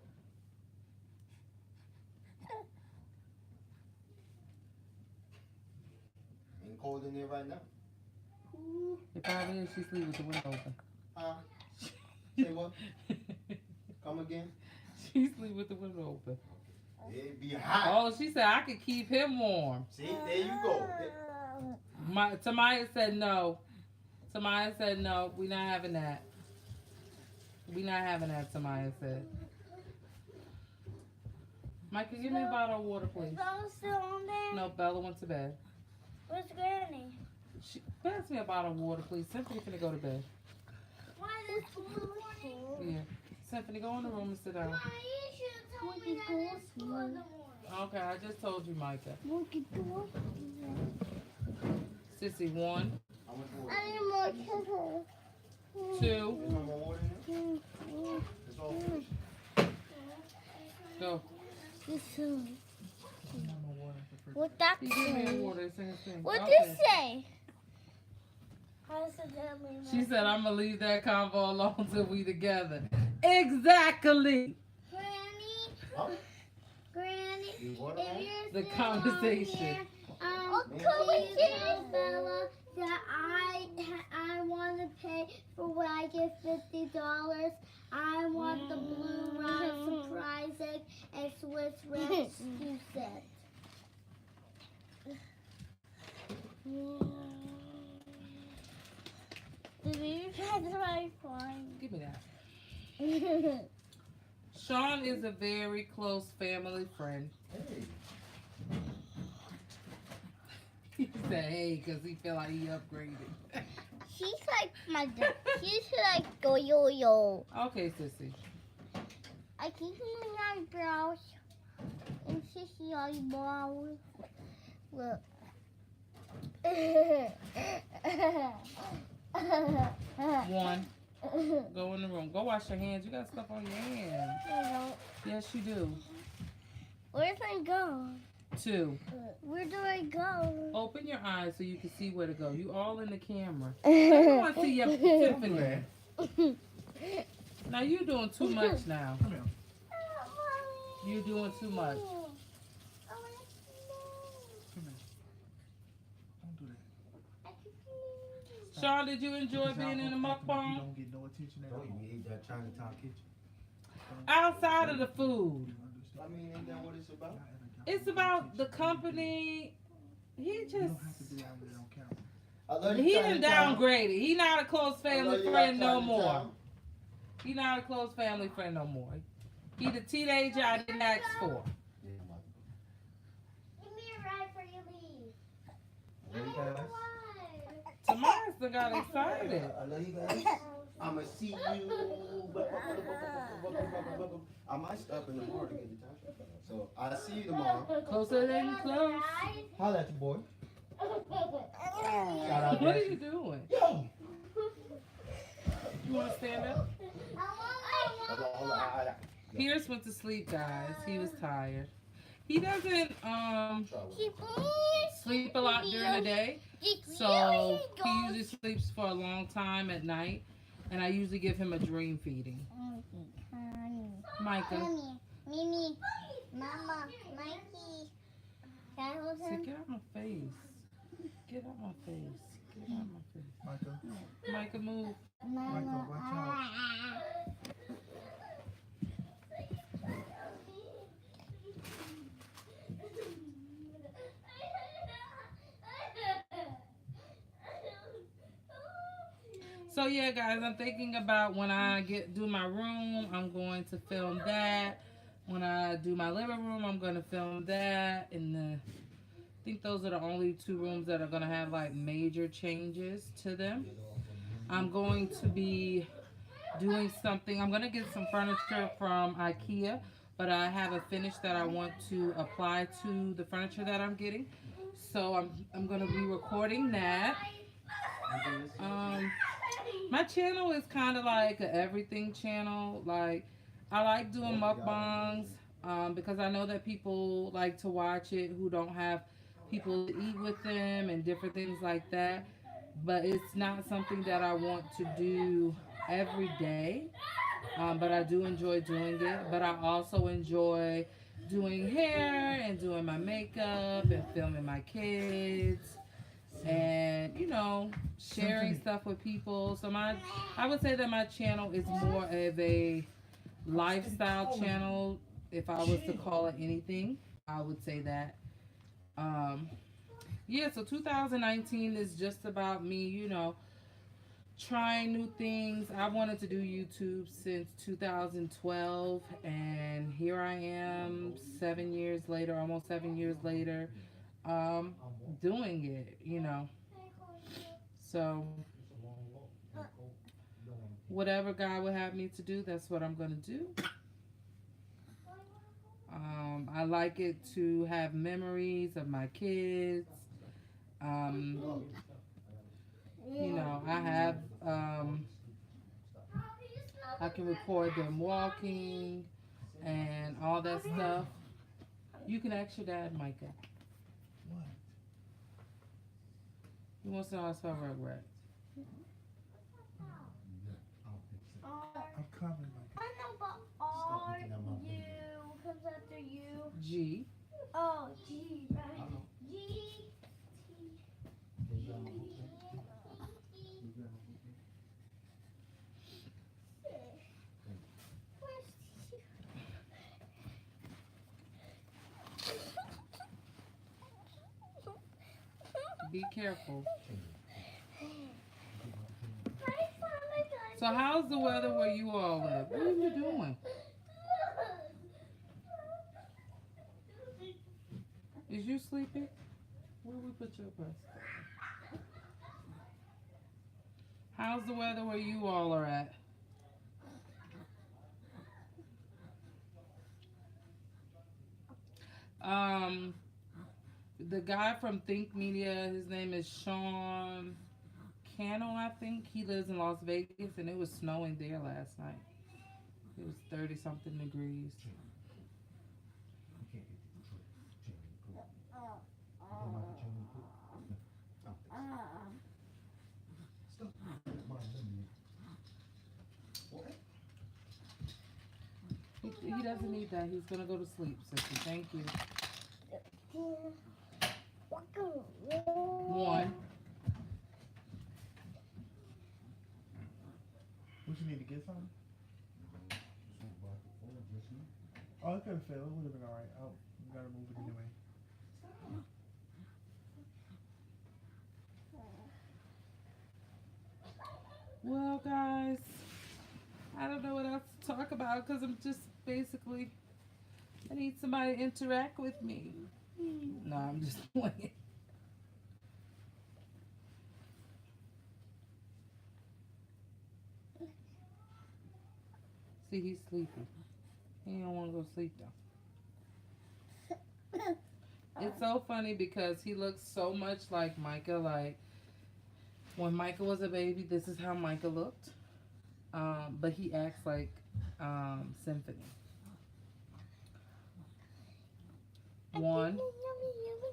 Ain't cold in there right now? It probably is. She sleep with the window open. Huh? Say what? Come again? She sleep with the window open. It'd be hot. Oh, she said I could keep him warm. See, there you go. Tamaya said no. Tamaya said no. We not having that. We not having that. Tamaya said. Micah, give me a bottle of water, please. Is Bella still on there? No, Bella went to bed. Where's Granny? Pass me a bottle of water, please. Symphony finna go to bed. Why is this morning? Yeah. Symphony, go in the room and sit down. Why you should tell me that it's school in the morning? Okay, I just told you, Micah. Look at the one. Sissy, 1, I need more sugar. 2, There's no more water in there? It's all finished. go. What that He gave me a say? water. It's in his thing. What Okay. this say? She said, I'm going to leave that convo alone till we together. Exactly. Granny, Huh? Granny, You water on? if you're The still conversation. on here, please tell Bella that I want to pay for when I get $50. I want the blue rice surprise egg and Swiss rescue set. Did you try the right one? Give me that. Sean is a very close family friend. Hey. He said, hey, because he feel like he upgraded. She's like my dad. She's like go yo yo. Okay, Sissy. I keep my eyebrows and sissy eyebrows. Look. 1, go in the room. Go wash your hands. You got stuff on your hands. Yes, you do. Where do I go? 2, Where do I go? open your eyes so you can see where to go. You all in the camera. I want to see your Tiffany. Now you doing too much now. Come here. You doing too much. Come here. Don't do that. Sean, did you enjoy Because being in the You mukbang? don't get no attention at all. Don't you eat that Chinatown kitchen? Outside of the food. You I understand? mean, ain't that what it's about? It's about the company. He You just, don't have to be out there on camera. I love you, he done Chinatown. downgraded. He not a close I love family you, friend no Chinatown. more. He not a close family friend no more. He the teenager I didn't ask for. Yeah, Mike. Give me a ride for you leave. Love you guys. Tomas done got excited. I love you guys. I'ma see you. I might stop in tomorrow to get the time. So I'll see you tomorrow. Closer than close. Holla at you, boy. Shout out What there. are you doing? Yo. You want to stand up? Hold on. Pierce went to sleep, guys. He was tired. He doesn't sleep a lot during the day, so he usually sleeps for a long time at night, and I usually give him a dream feeding. Micah, Mimi, Mama, Mikey. Can I hold say, him? get out my face. Get out my face. Get out my face. Micah, Micah, move. Michael, watch out. So yeah, guys, I'm thinking about when I do my room, I'm going to film that. When I do my living room, I'm going to film that. And I think those are the only 2 rooms that are going to have like major changes to them. I'm going to be doing something. I'm going to get some furniture from IKEA, but I have a finish that I want to apply to the furniture that I'm getting. So I'm going to be recording that. My channel is kind of like an everything channel. Like, I like doing mukbangs because I know that people like to watch it who don't have people to eat with them and different things like that. But it's not something that I want to do every day. But I do enjoy doing it. But I also enjoy doing hair and doing my makeup and filming my kids. And sharing stuff with people. So I would say that my channel is more of a lifestyle channel. If I was to call it anything, I would say that. Um, yeah, so 2019 is just about me, trying new things. I wanted to do YouTube since 2012, and here I am 7 years later, almost 7 years later, um, doing it. So, whatever God would have me to do, that's what I'm going to do. I like it to have memories of my kids. Um, I have, I can record them walking and all that stuff. You can ask your dad, Micah. What? He wants to know how to spell regrets. I'm coming, Mike. I know, but R U comes after you. G. Oh, G, right? G. Be careful. So how's the weather where you all live? What are you doing? Is you sleeping? Where we put your bus? How's the weather where you all are at? Um, the guy from Think Media, his name is Sean Cano, I think. He lives in Las Vegas, and it was snowing there last night. It was 30 something degrees. He doesn't need that. He's gonna go to sleep, sister. Thank you. One. What you need to get something? Oh, it could have failed. It would have been alright. Oh, we gotta move it anyway. Well, guys, I don't know what else to talk about because I'm just basically, I need somebody to interact with me. No, I'm just playing. See, he's sleeping. He don't want to go sleep though. It's so funny because he looks so much like Micah. Like when Micah was a baby, this is how Micah looked. But he acts like Symphony. One.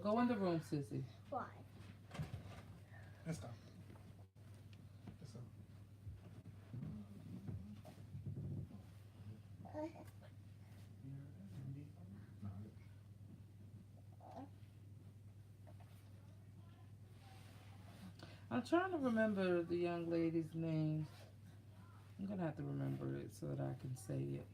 Go in the room, sissy. Why? Let's go. Let's go. I'm trying to remember the young lady's name. I'm gonna have to remember it so that I can say it.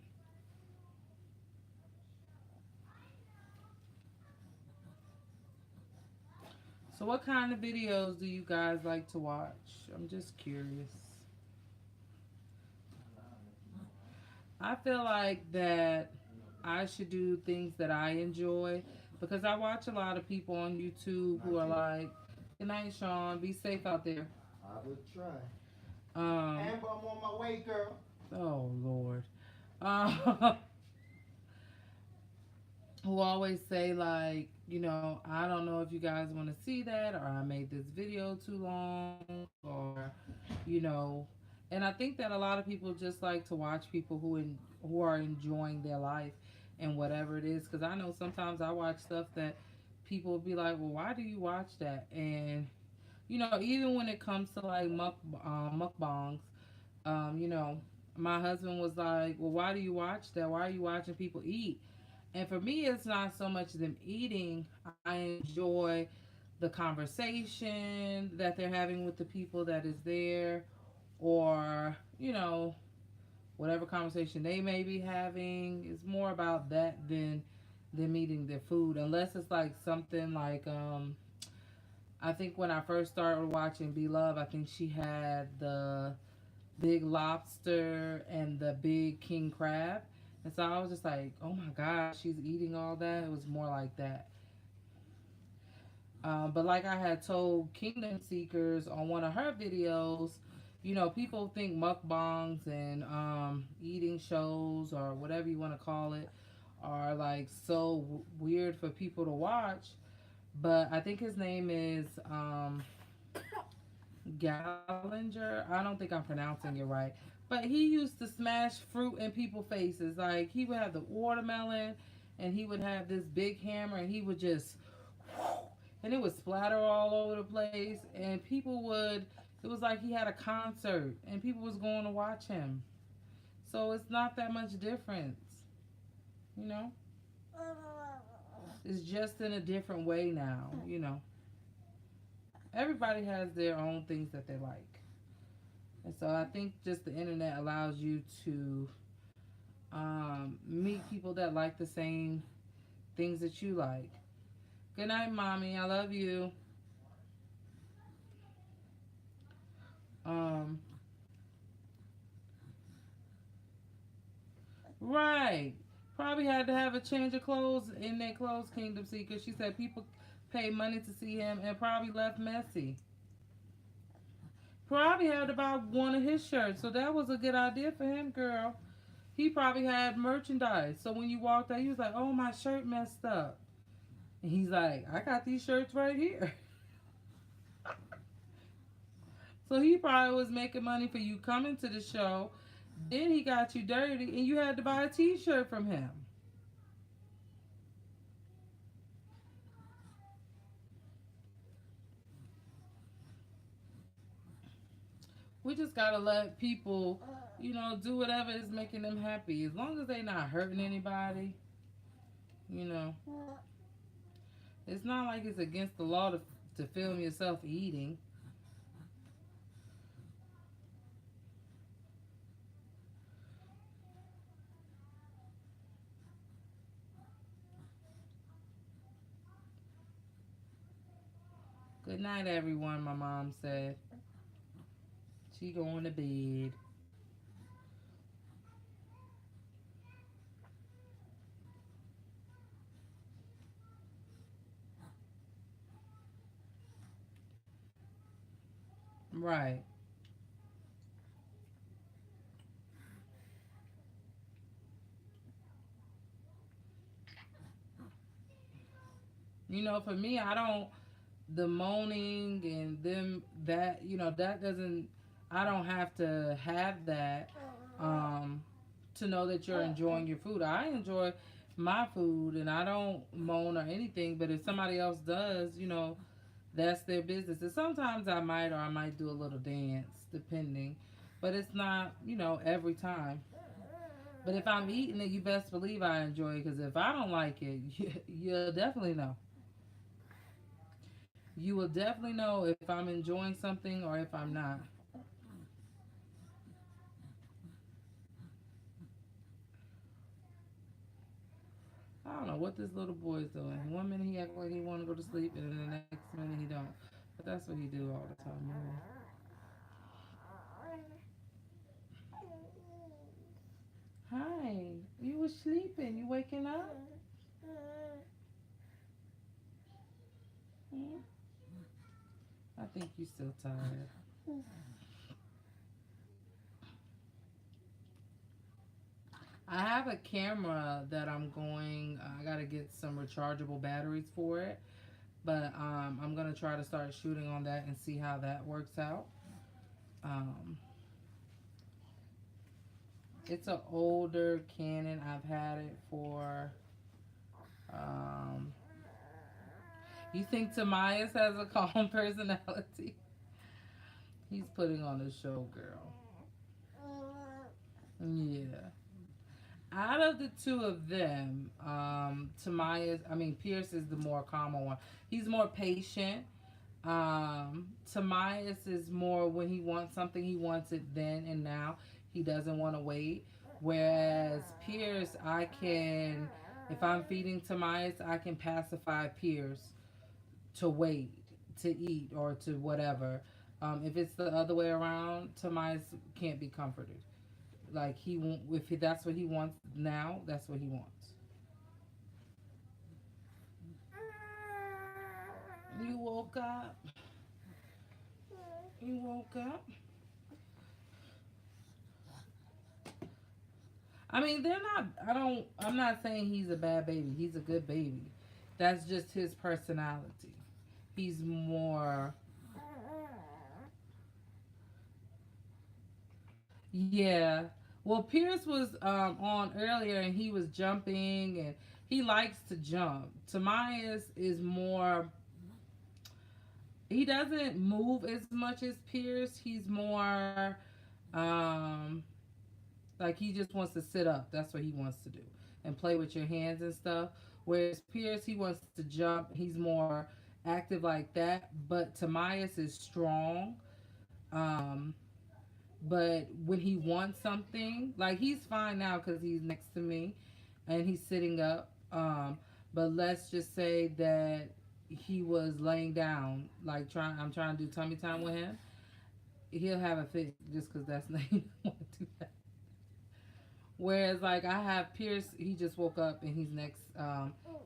So what kind of videos do you guys like to watch? I'm just curious. I feel like that I should do things that I enjoy because I watch a lot of people on YouTube who are like, "Good night, Sean. Be safe out there." I would try. Um, Amber, I'm on my way, girl. oh Lord. Uh, who always say like, I don't know if you guys want to see that, or I made this video too long, or you know, and I think that a lot of people just like to watch people who are enjoying their life and whatever it is. Because I know sometimes I watch stuff that people will be like, well, why do you watch that? And even when it comes to like mukbangs, you know, my husband was like, well, why do you watch that? Why are you watching people eat? And for me, it's not so much them eating. I enjoy the conversation that they're having with the people that is there, or whatever conversation they may be having. It's more about that than them eating their food, unless it's like something like I think when I first started watching Be Love, I think she had the big lobster and the big king crab. And so I was just like, oh my God, she's eating all that. It was more like that. But like I had told Kingdom Seekers on one of her videos, you know, people think mukbangs and eating shows or whatever you want to call it are like so weird for people to watch. But I think his name is Gallinger. I don't think I'm pronouncing it right. But he used to smash fruit in people's faces. Like he would have the watermelon and he would have this big hammer and he would just and it would splatter all over the place and people would it was like he had a concert and people was going to watch him. So it's not that much difference, you know? It's just in a different way now, you know. Everybody has their own things that they like. And so I think just the internet allows you to meet people that like the same things that you like. Good night, mommy. I love you. Um, right. Probably had to have a change of clothes in their clothes, Kingdom Seeker. She said people paid money to see him and probably left messy. Probably had to buy one of his shirts, so that was a good idea for him, girl. He probably had merchandise, so when you walked out, he was like, "Oh, my shirt messed up," and he's like, "I got these shirts right here." So he probably was making money for you coming to the show. Then he got you dirty, and you had to buy a T-shirt from him. We just gotta let people, you know, do whatever is making them happy. As long as they not hurting anybody, you know. It's not like it's against the law to film yourself eating. Good night, everyone, my mom said. She going to bed. Right. You know, for me, I don't, the moaning and them, that, you know, that doesn't, I don't have to have that to know that you're enjoying your food. I enjoy my food and I don't moan or anything, but if somebody else does, you know, that's their business. And sometimes I might or I might do a little dance, depending. But it's not, you know, every time. But if I'm eating it, you best believe I enjoy it. Because if I don't like it, you'll definitely know. You will definitely know if I'm enjoying something or if I'm not. I don't know what this little boy is doing. One minute he act like he want to go to sleep, and then the next minute he don't. But that's what he do all the time. Anyway. Hi, you were sleeping. You waking up? Hmm? I think you still tired. I have a camera that I'm going. I gotta get some rechargeable batteries for it, but I'm gonna try to start shooting on that and see how that works out. Um, it's an older Canon. I've had it for. Um, you think Tamias has a calm personality? He's putting on a show, girl. Yeah. Out of the two of them, Pierce is the more calmer one. He's more patient. Tamias is more when he wants something, he wants it then and now. He doesn't want to wait. Whereas Pierce, I can, if I'm feeding Tamias, I can pacify Pierce to wait, to eat, or to whatever. If it's the other way around, Tamias can't be comforted. Like he won't. If that's what he wants now, that's what he wants. You woke up. You woke up. I mean, they're not. I don't. I'm not saying he's a bad baby. He's a good baby. That's just his personality. He's more. Yeah. Well, Pierce was on earlier and he was jumping and he likes to jump. Tamias is more. He doesn't move as much as Pierce. He's more. Um, Like he just wants to sit up. That's what he wants to do. And play with your hands and stuff. Whereas Pierce, he wants to jump. He's more active like that. But Tamias is strong. Um, but when he wants something, like he's fine now because he's next to me and he's sitting up. But let's just say that he was laying down, like I'm trying to do tummy time with him. He'll have a fit just because that's not he don't want to do that. Whereas like I have Pierce, he just woke up and he's next.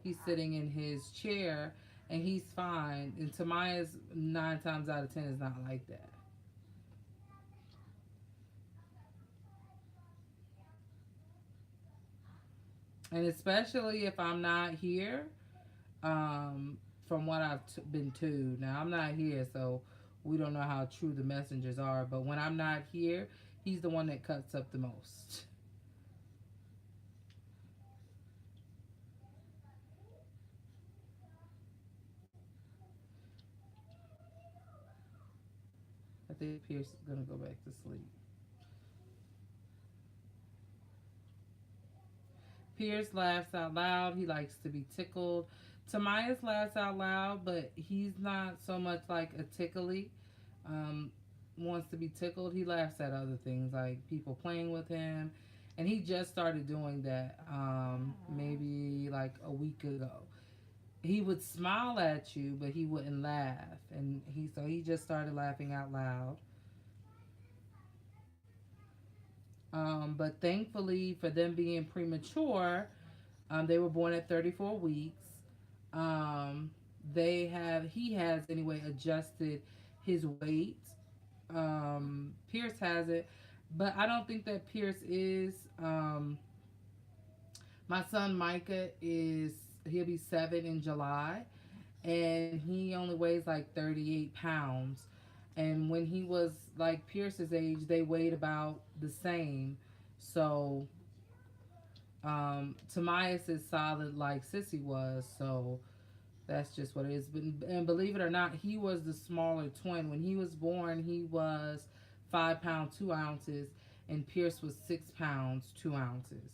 He's sitting in his chair and he's fine. And Tamaya's 9 times out of 10 is not like that. And especially if I'm not here, from what I've been told. Now I'm not here, so we don't know how true the messengers are. But when I'm not here, he's the one that cuts up the most. I think Pierce is gonna go back to sleep. Pierce laughs out loud. He likes to be tickled. Tamias laughs out loud, but he's not so much like a tickly. Um, Wants to be tickled. He laughs at other things like people playing with him, and he just started doing that maybe like a week ago. He would smile at you, but he wouldn't laugh, and he just started laughing out loud. But thankfully for them being premature, they were born at 34 weeks. Um, he has anyway adjusted his weight. Pierce has it, but I don't think that Pierce is. My son Micah he'll be 7 in July, and he only weighs like 38 pounds. And when he was like Pierce's age, they weighed about the same. So Tamias is solid like Sissy was. So that's just what it is. And believe it or not, he was the smaller twin. When he was born, he was 5 pounds 2 ounces, and Pierce was 6 pounds 2 ounces.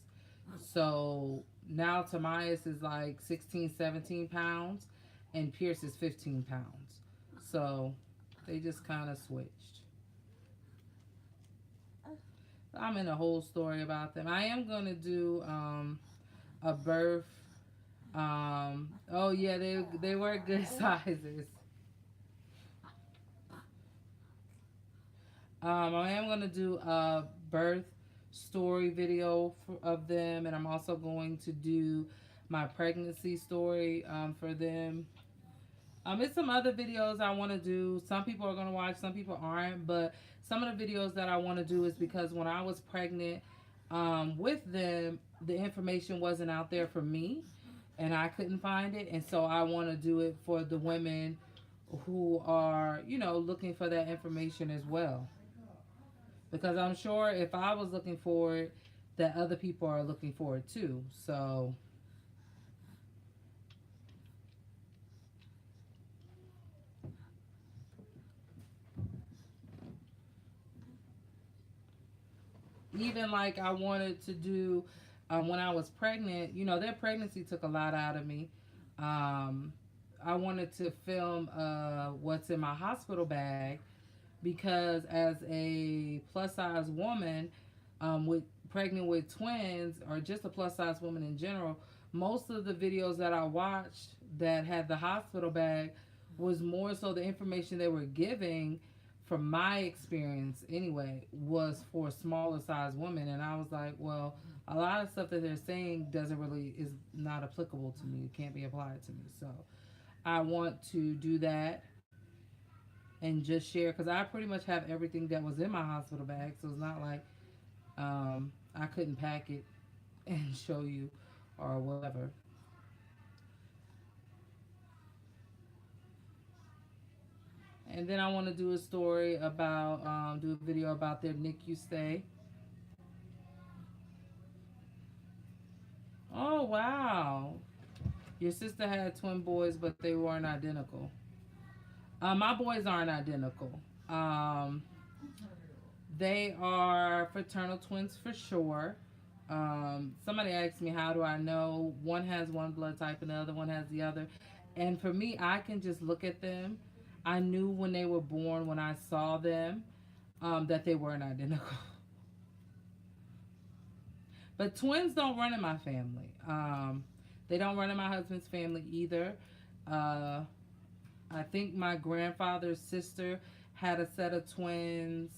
So now Tamias is like 16, 17 pounds, and Pierce is 15 pounds. So they just kind of switched. I'm in a whole story about them. I am gonna do a birth. Oh yeah, they were good sizes. I am gonna do a birth story video of them, and I'm also going to do my pregnancy story for them. It's some other videos I want to do. Some people are going to watch, some people aren't. But some of the videos that I want to do is because when I was pregnant with them, the information wasn't out there for me and I couldn't find it. And so I want to do it for the women who are, looking for that information as well. Because I'm sure if I was looking for it, that other people are looking for it too. So even like I wanted to do when I was pregnant, their pregnancy took a lot out of me. Um, I wanted to film what's in my hospital bag because as a plus size woman, with pregnant with twins or just a plus size woman in general, most of the videos that I watched that had the hospital bag was more so the information they were giving from my experience anyway was for smaller size women. And I was like, well, a lot of stuff that they're saying doesn't really is not applicable to me. It can't be applied to me. So I want to do that and just share because I pretty much have everything that was in my hospital bag. So it's not like I couldn't pack it and show you or whatever. And then I want to do a story about, do a video about their NICU stay. Oh, wow. Your sister had twin boys, but they weren't identical. My boys aren't identical. Um, they are fraternal twins for sure. Somebody asked me, how do I know? One has one blood type and the other one has the other. And for me, I can just look at them. I knew when they were born, when I saw them, that they weren't identical. But twins don't run in my family. They don't run in my husband's family either. Uh, I think my grandfather's sister had a set of twins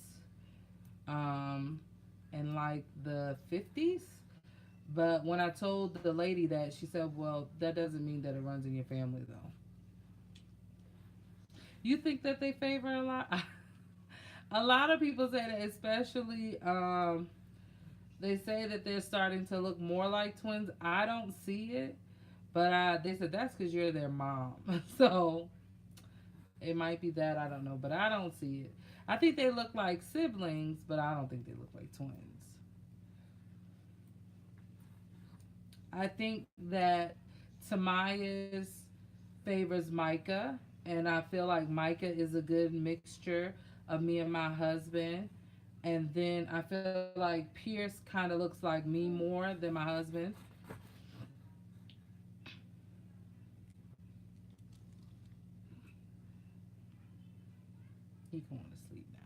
um, in like the 50s. But when I told the lady that, she said, well, that doesn't mean that it runs in your family, though. You think that they favor a lot? A lot of people say that, especially, they say that they're starting to look more like twins. I don't see it, but they said that's because you're their mom. So it might be that. I don't know, but I don't see it. I think they look like siblings, but I don't think they look like twins. I think that Tamaya's favors Micah, and I feel like Micah is a good mixture of me and my husband. And then I feel like Pierce kind of looks like me more than my husband. He going to sleep now.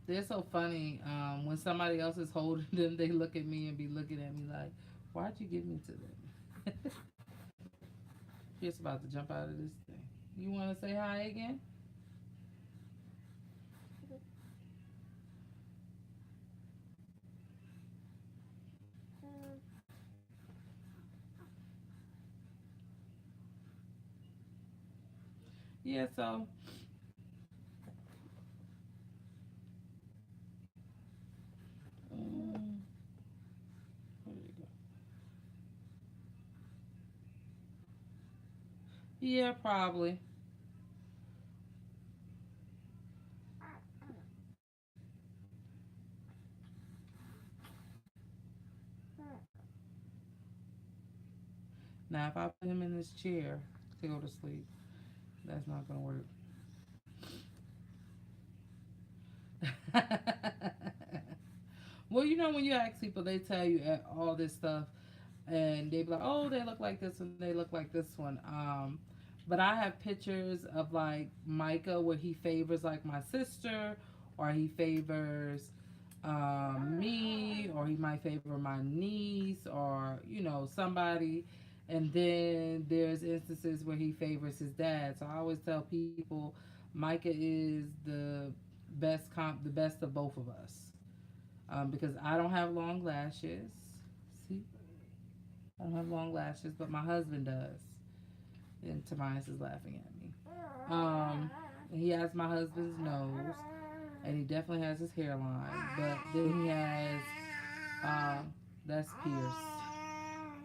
They're so funny. When somebody else is holding them, they look at me and be looking at me like, "Why'd you give me to them?" Pierce about to jump out of this thing. You want to say hi again? Yeah. So um, where did it go? Yeah, probably. Now, if I put him in this chair to go to sleep, that's not gonna work. Well, you know, when you ask people, they tell you all this stuff, and they be like, "Oh, they look like this and they look like this one." But I have pictures of like Micah where he favors like my sister, or he favors me, or he might favor my niece, or somebody. And then there's instances where he favors his dad. So I always tell people, Micah is the best of both of us, because I don't have long lashes. See, I don't have long lashes, but my husband does. And Tobias is laughing at me. He has my husband's nose, and he definitely has his hairline. But then he has, that's Pierce.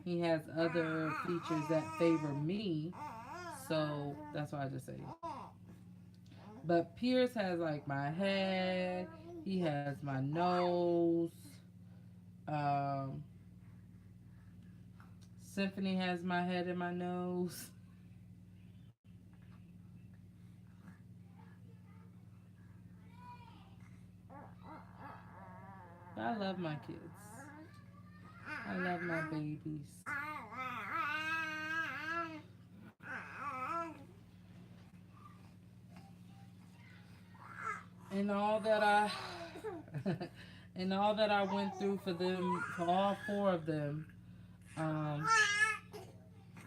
He has other features that favor me, so that's why I just say. But Pierce has like my head. He has my nose. Um, Symphony has my head and my nose. I love my kids. I love my babies. And all that I and all that I went through for them, for all four of them, um,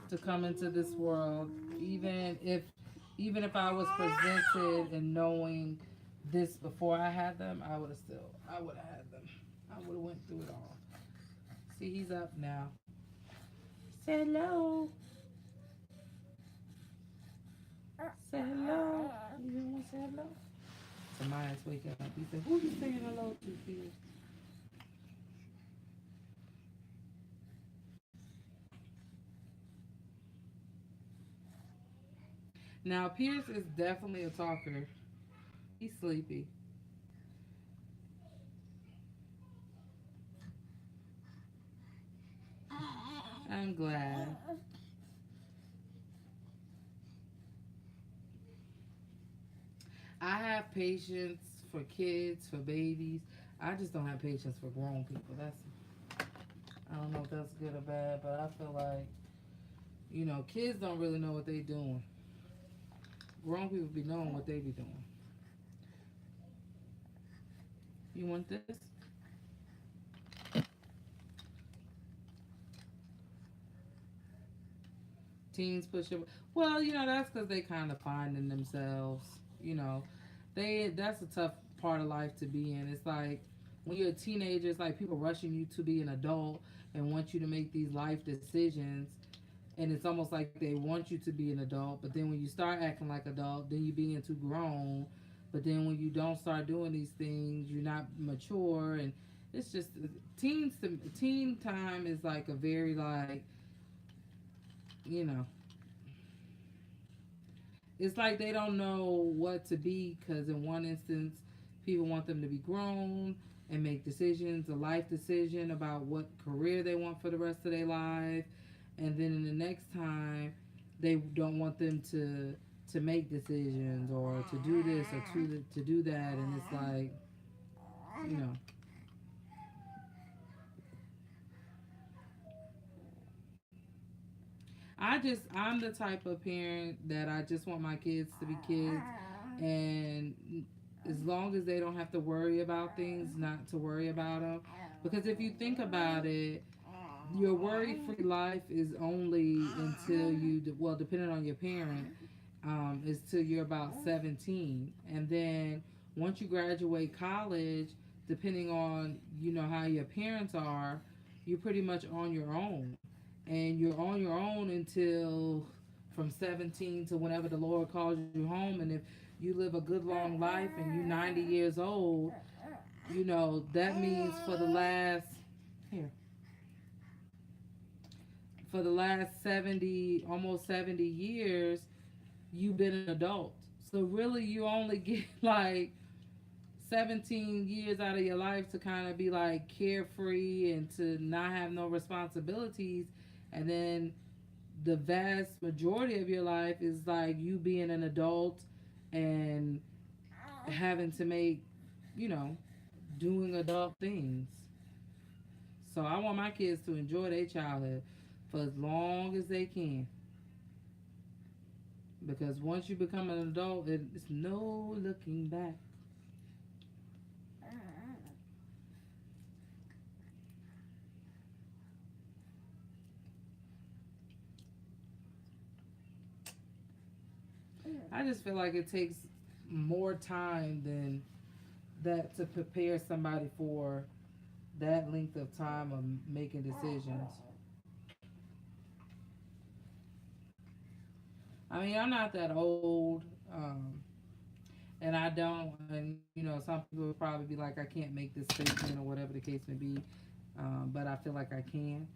to come into this world, even if I was presented and knowing this before I had them, I would have had them. I would have went through it all. See, he's up now. Say hello. Say hello. You want to say hello? Tamaya's waking up. He said, "Who you saying hello to, Pierce?" Now Pierce is definitely a talker. He's sleepy. I'm glad. I have patience for kids, for babies. I just don't have patience for grown people. I don't know if that's good or bad, but I feel like, kids don't really know what they doing. Grown people be knowing what they be doing. You want this? Teens push it. Well, that's because they kind of finding themselves. You know, that's a tough part of life to be in. It's like when you're a teenager, it's like people rushing you to be an adult and want you to make these life decisions, and it's almost like they want you to be an adult. But then when you start acting like adult, then you being too grown. But then when you don't start doing these things, you're not mature, and it's just teen time is like a very like you know it's like they don't know what to be because in one instance people want them to be grown and make decisions, a life decision about what career they want for the rest of their life, and then in the next time they don't want them to make decisions or to do this or to do that, and it's like you know I'm the type of parent that I just want my kids to be kids, and as long as they don't have to worry about things, not to worry about them. Because if you think about it, your worry-free life is only until well, depending on your parent, is till you're about 17, and then once you graduate college, depending on how your parents are, you're pretty much on your own, and you're on your own until from 17 to whenever the Lord calls you home. And if you live a good long life and you're 90 years old, that means here for the last 70, almost 70 years, you've been an adult. So really, you only get like 17 years out of your life to kind of be like carefree and to not have no responsibilities. And then the vast majority of your life is like you being an adult and having to make, you know, doing adult things. So I want my kids to enjoy their childhood for as long as they can. Because once you become an adult, it's no looking back. I just feel like it takes more time than that to prepare somebody for that length of time of making decisions. I mean, I'm not that old, and I don't, and some people would probably be like, I can't make this statement or whatever the case may be, but I feel like I can.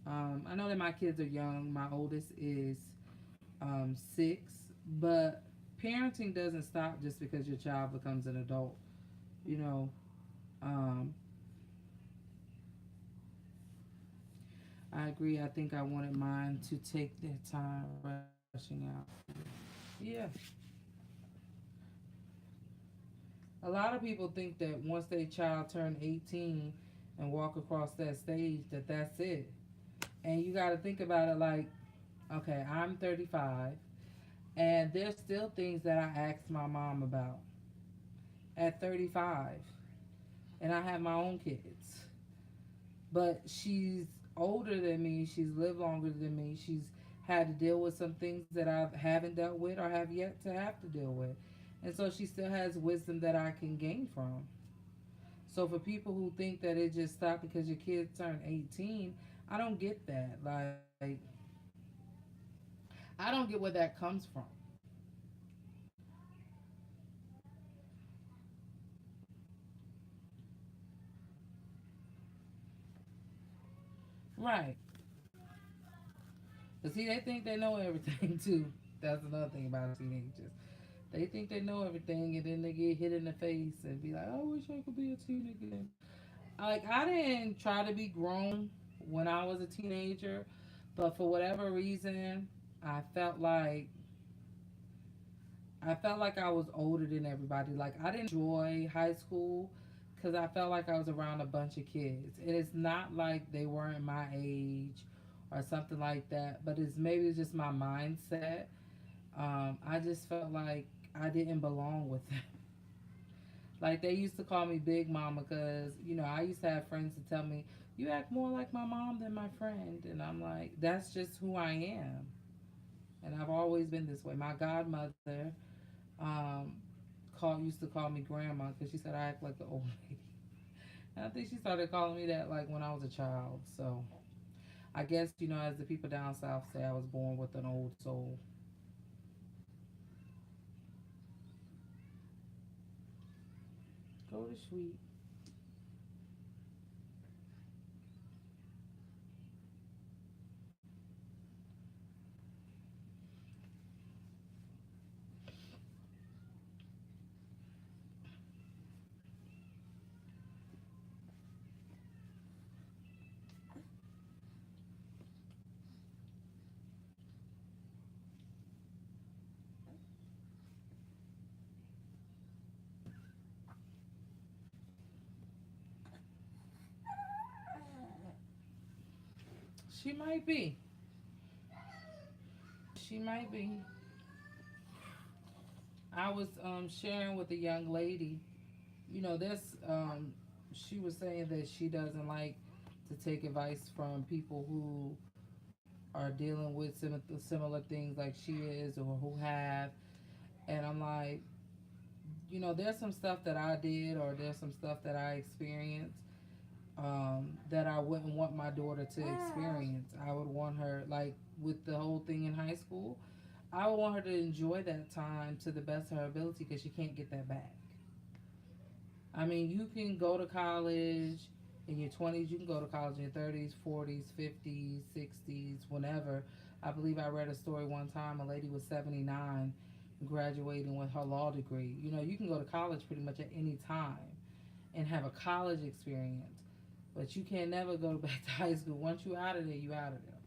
I know that my kids are young. My oldest is 6, but parenting doesn't stop just because your child becomes an adult. You know, um, I agree. I think I wanted mine to take their time rushing out. Yeah. A lot of people think that once their child turn 18 and walk across that stage, that that's it. And you got to think about it like, okay, I'm 35, and there's still things that I ask my mom about. at 35, and I have my own kids. But she's older than me. She's lived longer than me. She's had to deal with some things that I haven't dealt with or have yet to have to deal with. And so she still has wisdom that I can gain from. So for people who think that it just stopped because your kids turned 18, I don't get that. Like, I don't get where that comes from. Right. But see, they think they know everything too. That's another thing about teenagers. They think they know everything, and then they get hit in the face and be like, "I wish I could be a teenager again." Like, I didn't try to be grown when I was a teenager, but for whatever reason, I felt like I felt like I was older than everybody. Like, I didn't enjoy high school because I felt like I was around a bunch of kids. And it's not like they weren't my age or something like that, but it's maybe just my mindset. I just felt like I didn't belong with them. Like, they used to call me Big Mama because, I used to have friends to tell me, "You act more like my mom than my friend." And I'm like, that's just who I am. And I've always been this way. My godmother um, used to call me grandma because she said I act like an old lady. And I think she started calling me that like when I was a child. So I guess as the people down south say, I was born with an old soul. Go to sweet. She might be. She might be. I was sharing with a young lady. This. She was saying that she doesn't like to take advice from people who are dealing with similar things like she is or who have. And I'm like, there's some stuff that I did or there's some stuff that I experienced that I wouldn't want my daughter to experience. I would want her, like with the whole thing in high school, I would want her to enjoy that time to the best of her ability because she can't get that back. I mean, you can go to college in your 20s, you can go to college in your 30s, 40s, 50s, 60s, whenever. I believe I read a story one time, a lady was 79 graduating with her law degree. You can go to college pretty much at any time and have a college experience, but you can never go back to high school. Once you out of there, you out of there.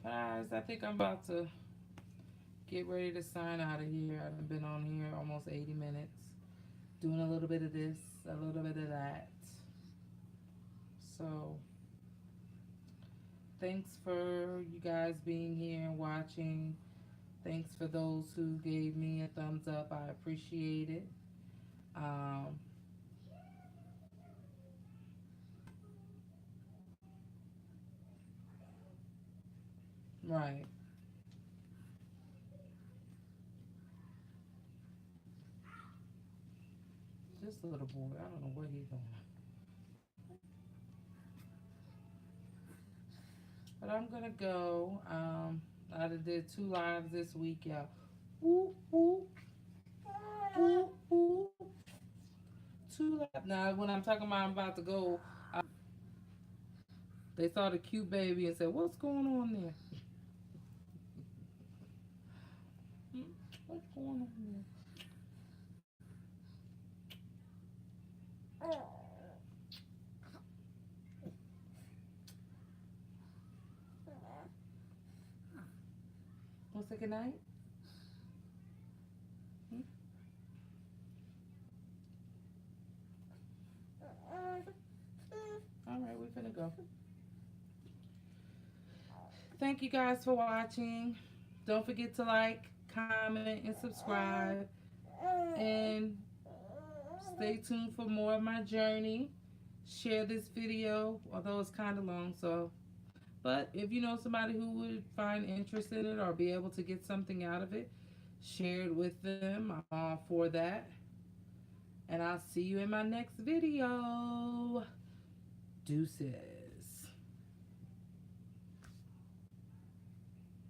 But guys, I think I'm about to get ready to sign out of here. I've been on here almost 80 minutes, doing a little bit of this, a little bit of that. So, thanks for you guys being here and watching. Thanks for those who gave me a thumbs up. I appreciate it. Um, right. This little boy, I don't know where he's going. But I'm gonna go. I did 2 lives this week, y'all. Ooh, ooh, ooh, ooh. 2 lives. Now, when I'm talking about I'm about to go, they saw the cute baby and said, "What's going on there? What's going on there?" good night? All right, we're gonna go. Thank you guys for watching. Don't forget to like, comment, and subscribe. And stay tuned for more of my journey. Share this video, although it's kind of long, so. But if you know somebody who would find interest in it or be able to get something out of it, share it with them. I'm all for that. And I'll see you in my next video. Deuces.